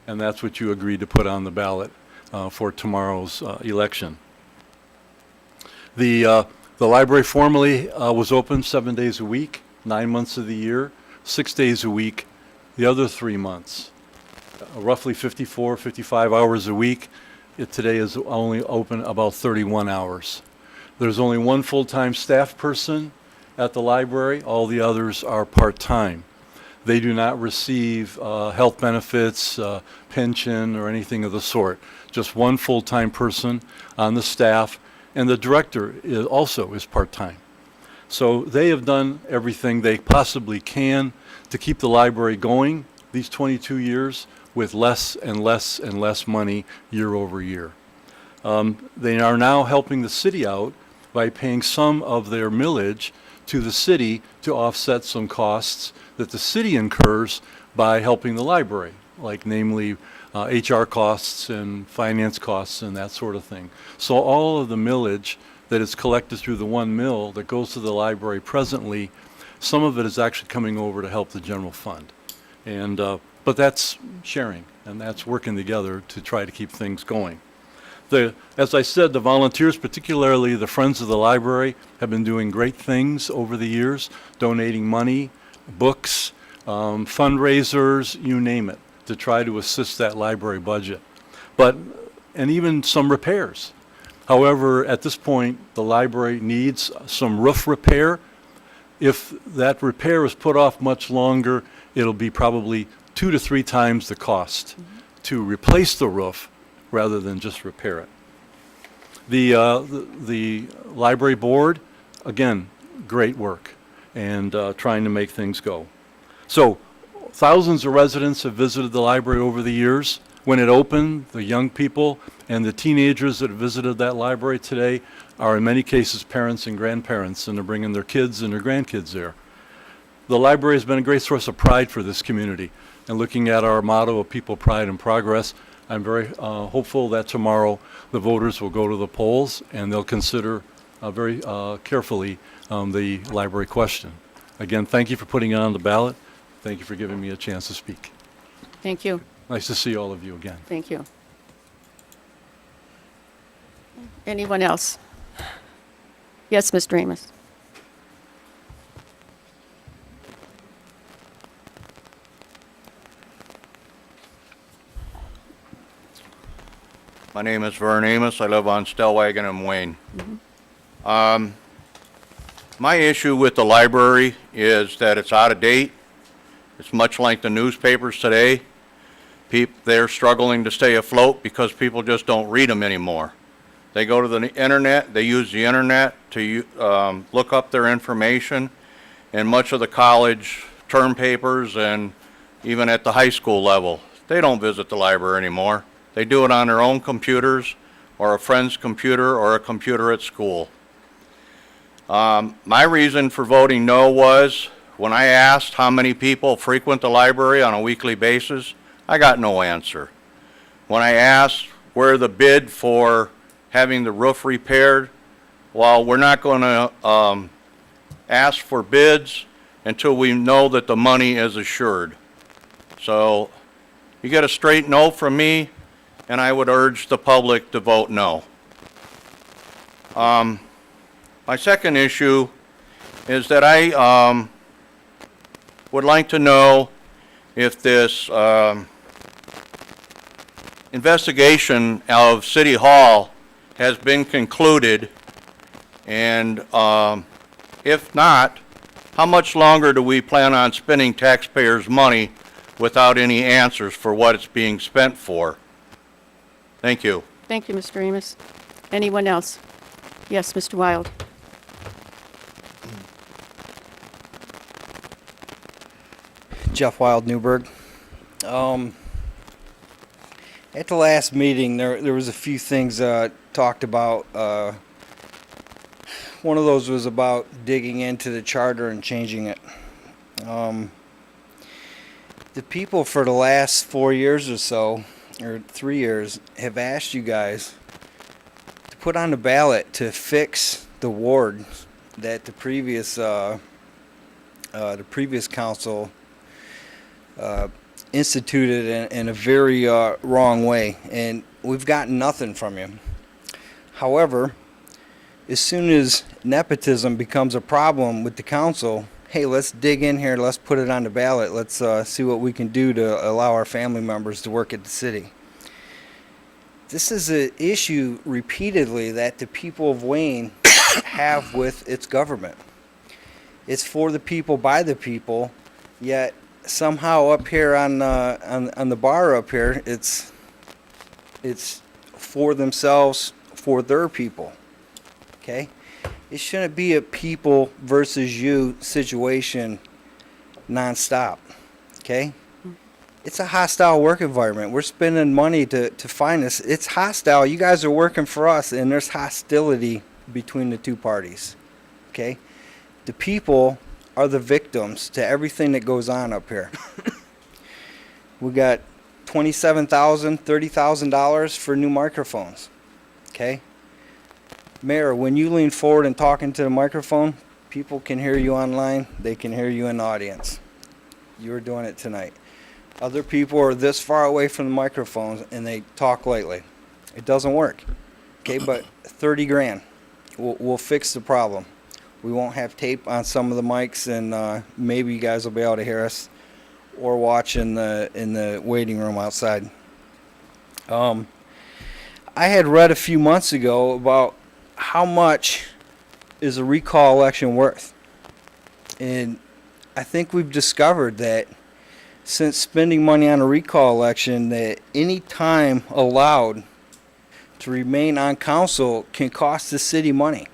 and that's what you agreed to put on the ballot for tomorrow's election. The library formerly was open 7 days a week, 9 months of the year, 6 days a week, the other 3 months. roughly 54, 55 hours a week. It today is only open about 31 hours. There's only one full-time staff person at the library. All the others are part-time. They do not receive health benefits, pension, or anything of the sort. Just one full-time person on the staff, and the director also is part-time. So they have done everything they possibly can to keep the library going these 22 years with less and less and less money year over year. They are now helping the city out by paying some of their millage to the city to offset some costs that the city incurs by helping the library, like namely HR costs and finance costs and that sort of thing. So all of the millage that is collected through the one mill that goes to the library presently, some of it is actually coming over to help the general fund. And but that's sharing, and that's working together to try to keep things going. As I said, the volunteers, particularly the Friends of the Library, have been doing great things over the years, donating money, books, fundraisers, you name it, to try to assist that library budget. And even some repairs. However, at this point, the library needs some roof repair. If that repair is put off much longer, it'll be probably 2 to 3 times the cost to replace the roof rather than just repair it. The library board, again, great work and trying to make things go. So thousands of residents have visited the library over the years. When it opened, the young people and the teenagers that visited that library today are in many cases parents and grandparents, and they're bringing their kids and their grandkids there. The library has been a great source of pride for this community. And looking at our motto of people, pride, and progress, I'm very hopeful that tomorrow the voters will go to the polls and they'll consider very carefully the library question. Again, thank you for putting it on the ballot. Thank you for giving me a chance to speak. Thank you. Nice to see all of you again. Thank you. Anyone else? Yes, Mr. Amos. My name is Vern Amos. I live on Stellwagen and Wayne. My issue with the library is that it's out of date. It's much like the newspapers today. They're struggling to stay afloat because people just don't read them anymore. They go to the internet, they use the internet to look up their information, and much of the college term papers and even at the high school level, they don't visit the library anymore. They do it on their own computers or a friend's computer or a computer at school. My reason for voting no was when I asked how many people frequent the library on a weekly basis, I got no answer. When I asked where the bid for having the roof repaired, well, we're not going to ask for bids until we know that the money is assured. So you get a straight no from me, and I would urge the public to vote no. My second issue is that I would like to know if this investigation of City Hall has been concluded, and if not, how much longer do we plan on spending taxpayers' money without any answers for what it's being spent for? Thank you. Thank you, Mr. Amos. Anyone else? Yes, Mr. Wild. Jeff Wild, Newburgh. At the last meeting, there was a few things talked about. One of those was about digging into the charter and changing it. The people for the last 4 years or so, or 3 years, have asked you guys to put on the ballot to fix the ward that the previous council instituted in a very wrong way, and we've gotten nothing from you. However, as soon as nepotism becomes a problem with the council, hey, let's dig in here, let's put it on the ballot, let's see what we can do to allow our family members to work at the city. This is an issue repeatedly that the people of Wayne have with its government. It's for the people, by the people, yet somehow up here on the bar up here, it's for themselves, for their people. Okay? It shouldn't be a people versus you situation nonstop. Okay? It's a hostile work environment. We're spending money to find this. It's hostile. You guys are working for us, and there's hostility between the two parties. Okay? The people are the victims to everything that goes on up here. We got $27,000, $30,000 for new microphones. Okay? Mayor, when you lean forward and talk into the microphone, people can hear you online. They can hear you in the audience. You're doing it tonight. Other people are this far away from the microphones and they talk lightly. It doesn't work. Okay, but 30 grand. We'll fix the problem. We won't have tape on some of the mics, and maybe you guys will be able to hear us or watch in the waiting room outside. I had read a few months ago about how much is a recall election worth. And I think we've discovered that since spending money on a recall election, that any time allowed to remain on council can cost the city money.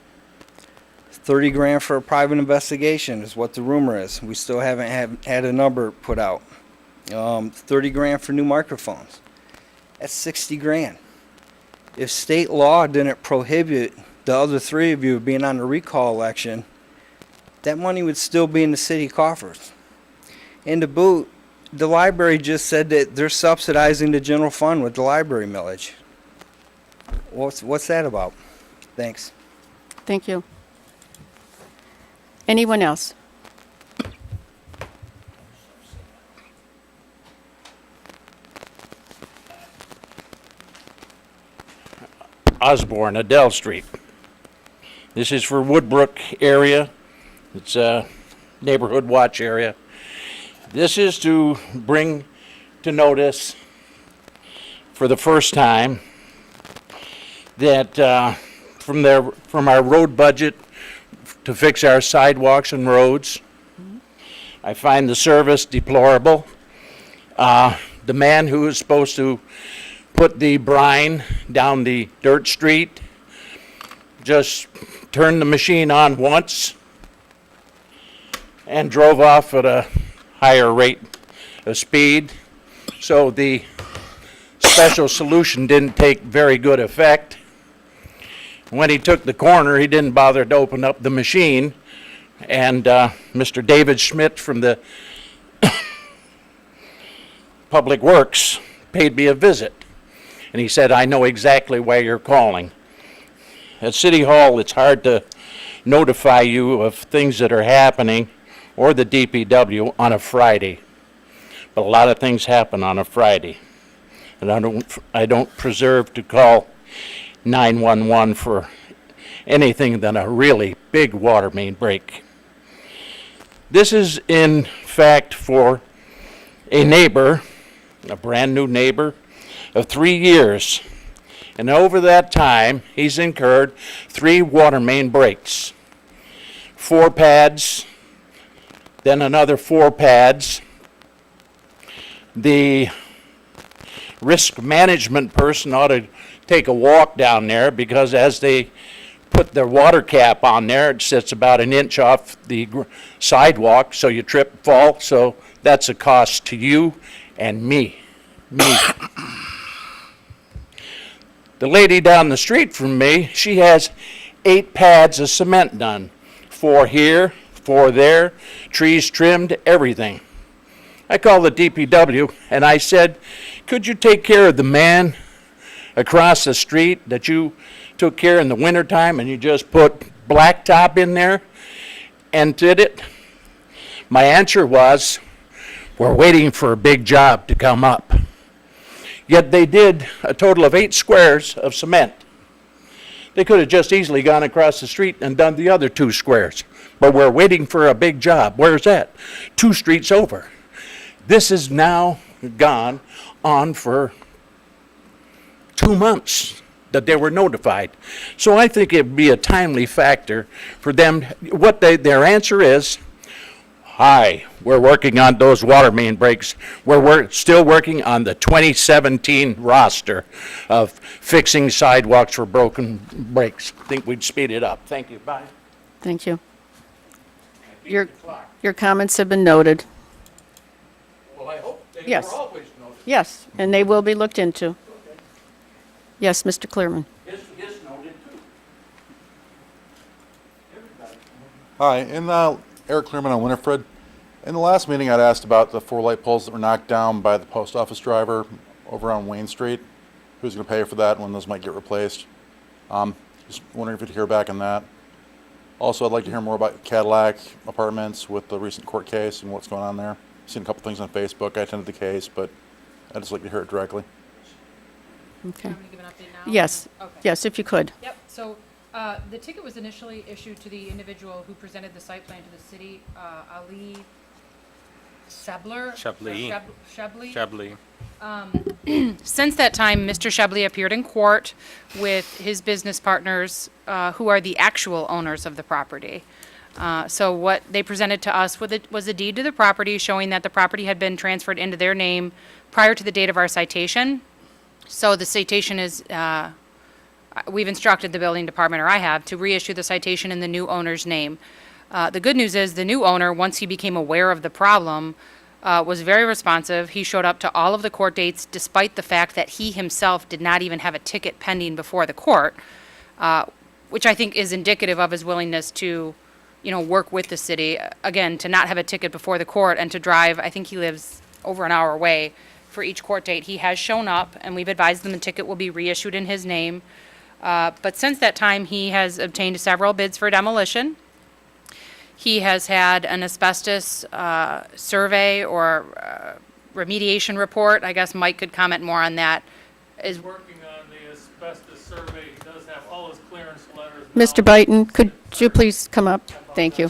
30 grand for a private investigation is what the rumor is. We still haven't had a number put out. 30 grand for new microphones. That's 60 grand. If state law didn't prohibit the other three of you being on the recall election, that money would still be in the city coffers. And to boot, the library just said that they're subsidizing the general fund with the library millage. What's that about? Thanks. Thank you. Anyone else? Osborne, Adele Street. This is for Woodbrook area. It's a neighborhood watch area. This is to bring to notice for the first time that from our road budget to fix our sidewalks and roads, I find the service deplorable. The man who is supposed to put the brine down the dirt street just turned the machine on once and drove off at a higher rate of speed. So the special solution didn't take very good effect. When he took the corner, he didn't bother to open up the machine. And Mr. David Schmidt from the Public Works paid me a visit. And he said, I know exactly why you're calling. At City Hall, it's hard to notify you of things that are happening, or the DPW, on a Friday. But a lot of things happen on a Friday. And I don't preserve to call 911 for anything than a really big water main break. This is in fact for a neighbor, a brand new neighbor of 3 years. And over that time, he's incurred 3 water main breaks. 4 pads, then another 4 pads. The risk management person ought to take a walk down there, because as they put their water cap on there, it sits about an inch off the sidewalk, so you trip, fall, so that's a cost to you and me. The lady down the street from me, she has 8 pads of cement done. 4 here, 4 there, trees trimmed, everything. I called the DPW and I said, could you take care of the man across the street that you took care in the wintertime and you just put blacktop in there and did it? My answer was, we're waiting for a big job to come up. Yet they did a total of 8 squares of cement. They could have just easily gone across the street and done the other 2 squares, but we're waiting for a big job. Where's that? 2 streets over. This is now gone on for 2 months that they were notified. So I think it'd be a timely factor for them, their answer is, hi, we're working on those water main breaks. We're still working on the 2017 roster of fixing sidewalks for broken breaks. Think we'd speed it up. Thank you, bye. Thank you. Your comments have been noted. Well, I hope they Yes. were always noticed. Yes, and they will be looked into. Yes, Mr. Clearman. It's noted too. Hi, Eric Clearman on Winifred. In the last meeting, I'd asked about the 4 light poles that were knocked down by the post office driver over on Wayne Street. Who's going to pay for that and when those might get replaced? Just wondering if you'd hear back on that. Also, I'd like to hear more about Cadillac Apartments with the recent court case and what's going on there. I've seen a couple things on Facebook. I attended the case, but I'd just like to hear it directly. Okay. Want me to give an update now? Yes, Okay. yes, if you could. Yep, so, the ticket was initially issued to the individual who presented the site plan to the city, Ali Sebler? Shebley. Or Shebley? Shebley. Since that time, Mr. Shebley appeared in court with his business partners, who are the actual owners of the property. So what they presented to us was a deed to the property showing that the property had been transferred into their name prior to the date of our citation. So the citation is, we've instructed the building department, or I have, to reissue the citation in the new owner's name. The good news is the new owner, once he became aware of the problem, was very responsive. He showed up to all of the court dates despite the fact that he himself did not even have a ticket pending before the court, which I think is indicative of his willingness to, work with the city. Again, to not have a ticket before the court and to drive, I think he lives over an hour away for each court date. He has shown up, and we've advised him the ticket will be reissued in his name. But since that time, he has obtained several bids for demolition. He has had an asbestos survey or remediation report. I guess Mike could comment more on that. Is Working on the asbestos survey, he does have all his clearance letters. Mr. Byton, could you please come up? Thank you.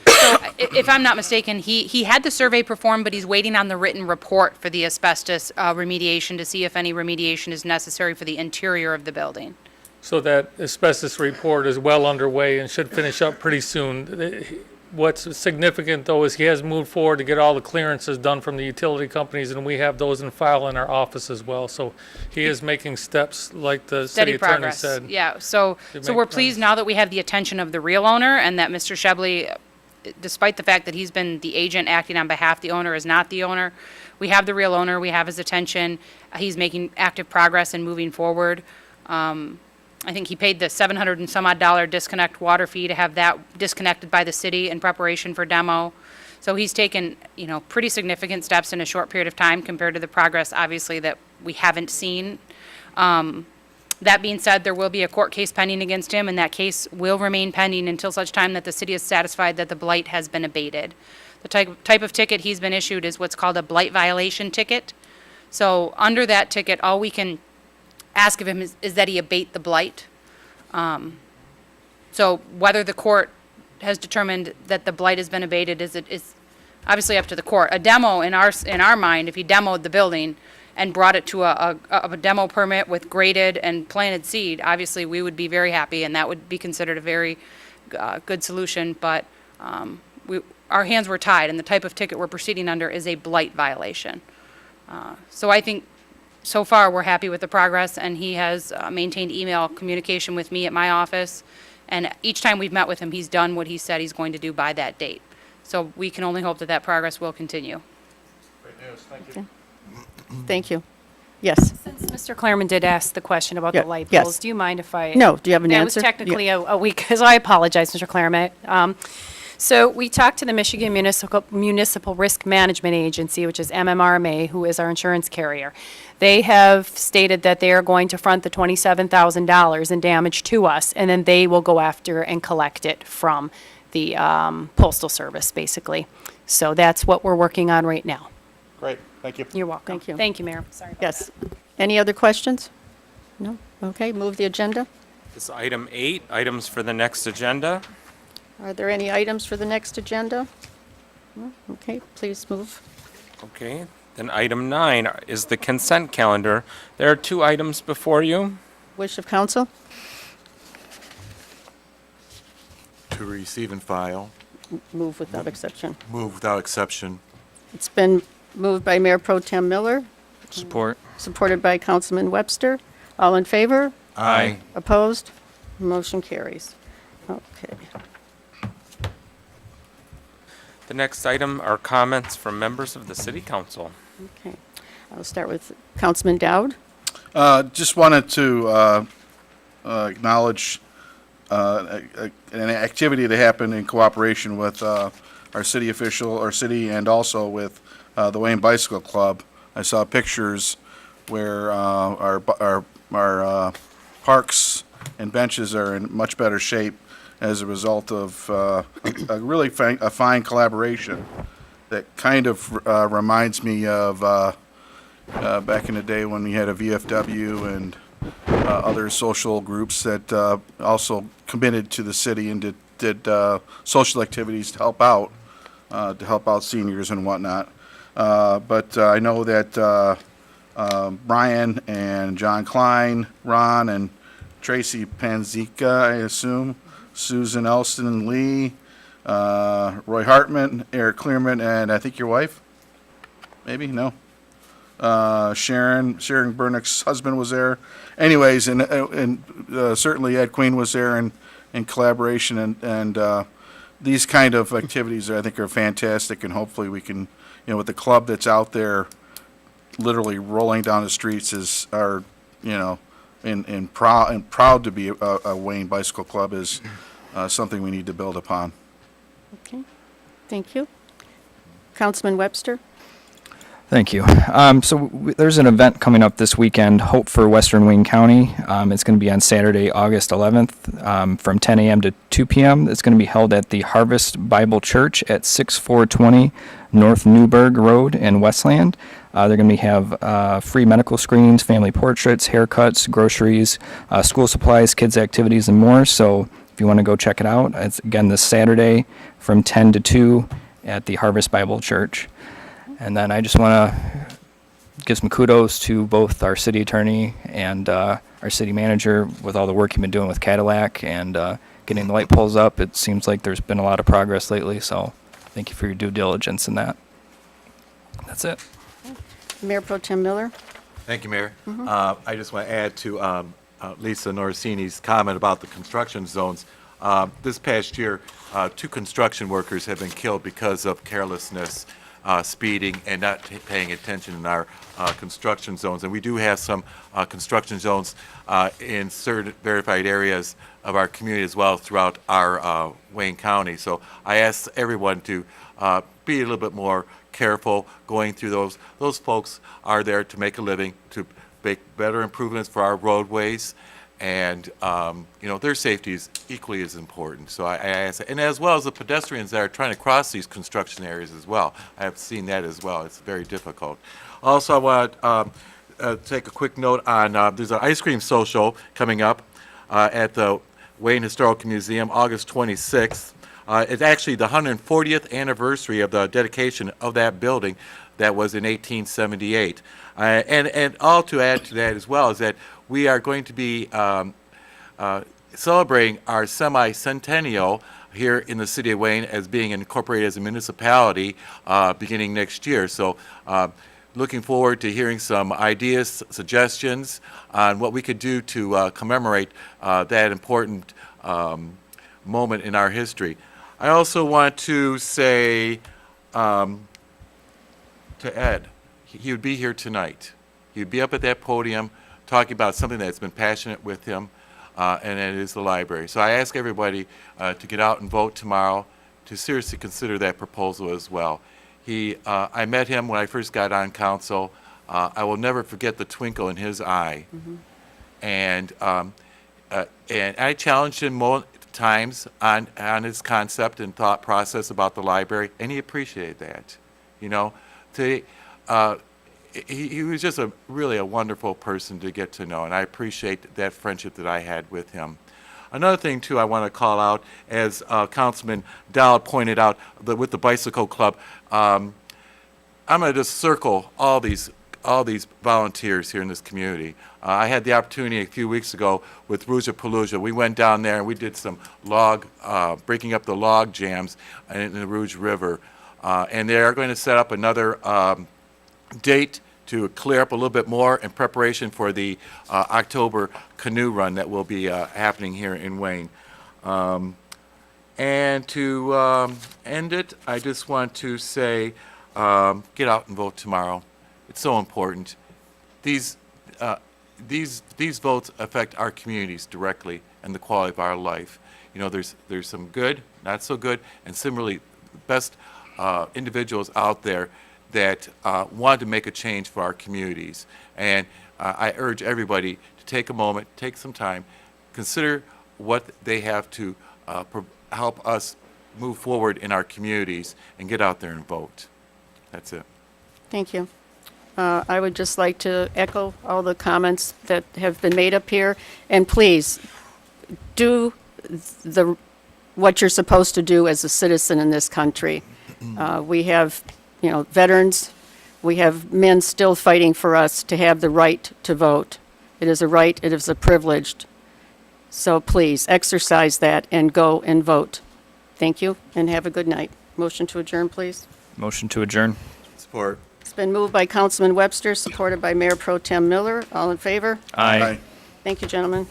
So, if I'm not mistaken, he had the survey performed, but he's waiting on the written report for the asbestos remediation to see if any remediation is necessary for the interior of the building. So that asbestos report is well underway and should finish up pretty soon. What's significant, though, is he has moved forward to get all the clearances done from the utility companies, and we have those in file in our office as well. So he is making steps, like the city Steady attorney progress. said. Yeah, so to we're make pleased now that we have the attention of the real owner and that Mr. Shebley, despite the fact that he's been the agent acting on behalf of the owner, is not the owner. We have the real owner, we have his attention, he's making active progress and moving forward. I think he paid the $700 and some odd disconnect water fee to have that disconnected by the city in preparation for demo. So he's taken, pretty significant steps in a short period of time compared to the progress, obviously, that we haven't seen. That being said, there will be a court case pending against him, and that case will remain pending until such time that the city is satisfied that the blight has been abated. The type of ticket he's been issued is what's called a blight violation ticket. So under that ticket, all we can ask of him is that he abate the blight. So whether the court has determined that the blight has been abated is obviously up to the court. A demo, in our mind, if he demoed the building and brought it to a demo permit with graded and planted seed, obviously we would be very happy, and that would be considered a very good solution. But our hands were tied, and the type of ticket we're proceeding under is a blight violation. So I think so far we're happy with the progress, and he has maintained email communication with me at my office. And each time we've met with him, he's done what he said he's going to do by that date. So we can only hope that that progress will continue. Great news, thank you. Thank you. Yes. Since Mr. Claremont did ask the question about Yeah, the light yes. poles, do you mind if I? No, do you have an That answer? was technically a week, because I apologize, Mr. Claremont. So we talked to the Michigan Municipal Risk Management Agency, which is MMRMA, who is our insurance carrier. They have stated that they are going to front the $27,000 in damage to us, and then they will go after and collect it from the Postal Service, basically. So that's what we're working on right now. Great, thank you. You're welcome. Thank you. Thank you, Mayor. Sorry about Yes. Any other questions? No? Okay, move the agenda. This is item 8, items for the next agenda. Are there any items for the next agenda? No? Okay, please move. Okay, then item 9 is the consent calendar. There are 2 items before you. Wish of council? To receive and file. Move without exception. Move without exception. It's been moved by Mayor Pro Tem Miller, Support. supported by Councilman Webster. All in favor? Aye. Opposed? Motion carries. Okay. The next item are comments from members of the city council. Okay. I'll start with Councilman Dowd. Just wanted to acknowledge an activity that happened in cooperation with our city and also with the Wayne Bicycle Club. I saw pictures where our parks and benches are in much better shape as a result of a really fine collaboration that kind of reminds me of back in the day when we had a VFW and other social groups that also committed to the city and did social activities to help out seniors and whatnot. But I know that Brian and John Klein, Ron and Tracy Panzika, I assume, Susan Elston Lee, Roy Hartman, Eric Clearman, and I think your wife? Maybe? No? Sharon Burnick's husband was there. Anyways, and certainly Ed Queen was there in collaboration, and these kind of activities I think are fantastic, and hopefully we can, with the club that's out there literally rolling down the streets and proud to be a Wayne Bicycle Club is something we need to build upon. Okay. Thank you. Councilman Webster. Thank you. There's an event coming up this weekend, Hope for Western Wayne County. It's going to be on Saturday, August 11th, from 10 a.m. to 2 p.m. It's going to be held at the Harvest Bible Church at 6420 North Newburgh Road in Westland. They're going to have free medical screenings, family portraits, haircuts, groceries, school supplies, kids' activities, and more. So if you want to go check it out, it's again this Saturday from 10 to 2 at the Harvest Bible Church. And then I just want to give some kudos to both our city attorney and our city manager with all the work you've been doing with Cadillac and getting the light poles up. It seems like there's been a lot of progress lately, so thank you for your due diligence in that. That's it. Mayor Pro Tem Miller. Thank you, Mayor. I just want to add to Lisa Norsini's comment about the construction zones. This past year, 2 construction workers have been killed because of carelessness, speeding, and not paying attention in our construction zones. And we do have some construction zones in certain verified areas of our community as well throughout our Wayne County. So I ask everyone to be a little bit more careful going through those. Those folks are there to make a living, to make better improvements for our roadways, and their safety is equally as important. So I ask, and as well as the pedestrians that are trying to cross these construction areas as well. I have seen that as well. It's very difficult. Also, I want to take a quick note on there's an ice cream social coming up at the Wayne Historical Museum, August 26th. It's actually the 140th anniversary of the dedication of that building that was in 1878. And all to add to that as well is that we are going to be celebrating our semi-centennial here in the city of Wayne as being incorporated as a municipality beginning next year. So looking forward to hearing some ideas, suggestions on what we could do to commemorate that important moment in our history. I also want to say to Ed, he would be here tonight. He would be up at that podium talking about something that's been passionate with him, and it is the library. So I ask everybody to get out and vote tomorrow to seriously consider that proposal as well. I met him when I first got on council. I will never forget the twinkle in his eye. And I challenged him times on his concept and thought process about the library, and he appreciated that. He was just really a wonderful person to get to know, and I appreciate that friendship that I had with him. Another thing, too, I want to call out, as Councilman Dowd pointed out, with the Bicycle Club, I'm going to just circle all these volunteers here in this community. I had the opportunity a few weeks ago with Rouge Palooza. We went down there and we did some breaking up the log jams in the Rouge River. And they are going to set up another date to clear up a little bit more in preparation for the October canoe run that will be happening here in Wayne. And to end it, I just want to say, get out and vote tomorrow. It's so important. These votes affect our communities directly and the quality of our life. You know, there's some good, not so good, and similarly, best individuals out there that want to make a change for our communities. And I urge everybody to take a moment, take some time, consider what they have to help us move forward in our communities, and get out there and vote. That's it. Thank you. I would just like to echo all the comments that have been made up here, and please do what you're supposed to do as a citizen in this country. We have, veterans. We have men still fighting for us to have the right to vote. It is a right. It is a privilege. So please exercise that and go and vote. Thank you, and have a good night. Motion to adjourn, please. Motion to adjourn. Support. It's been moved by Councilman Webster, supported by Mayor Pro Tem Miller. All in favor? Aye. Thank you, gentlemen.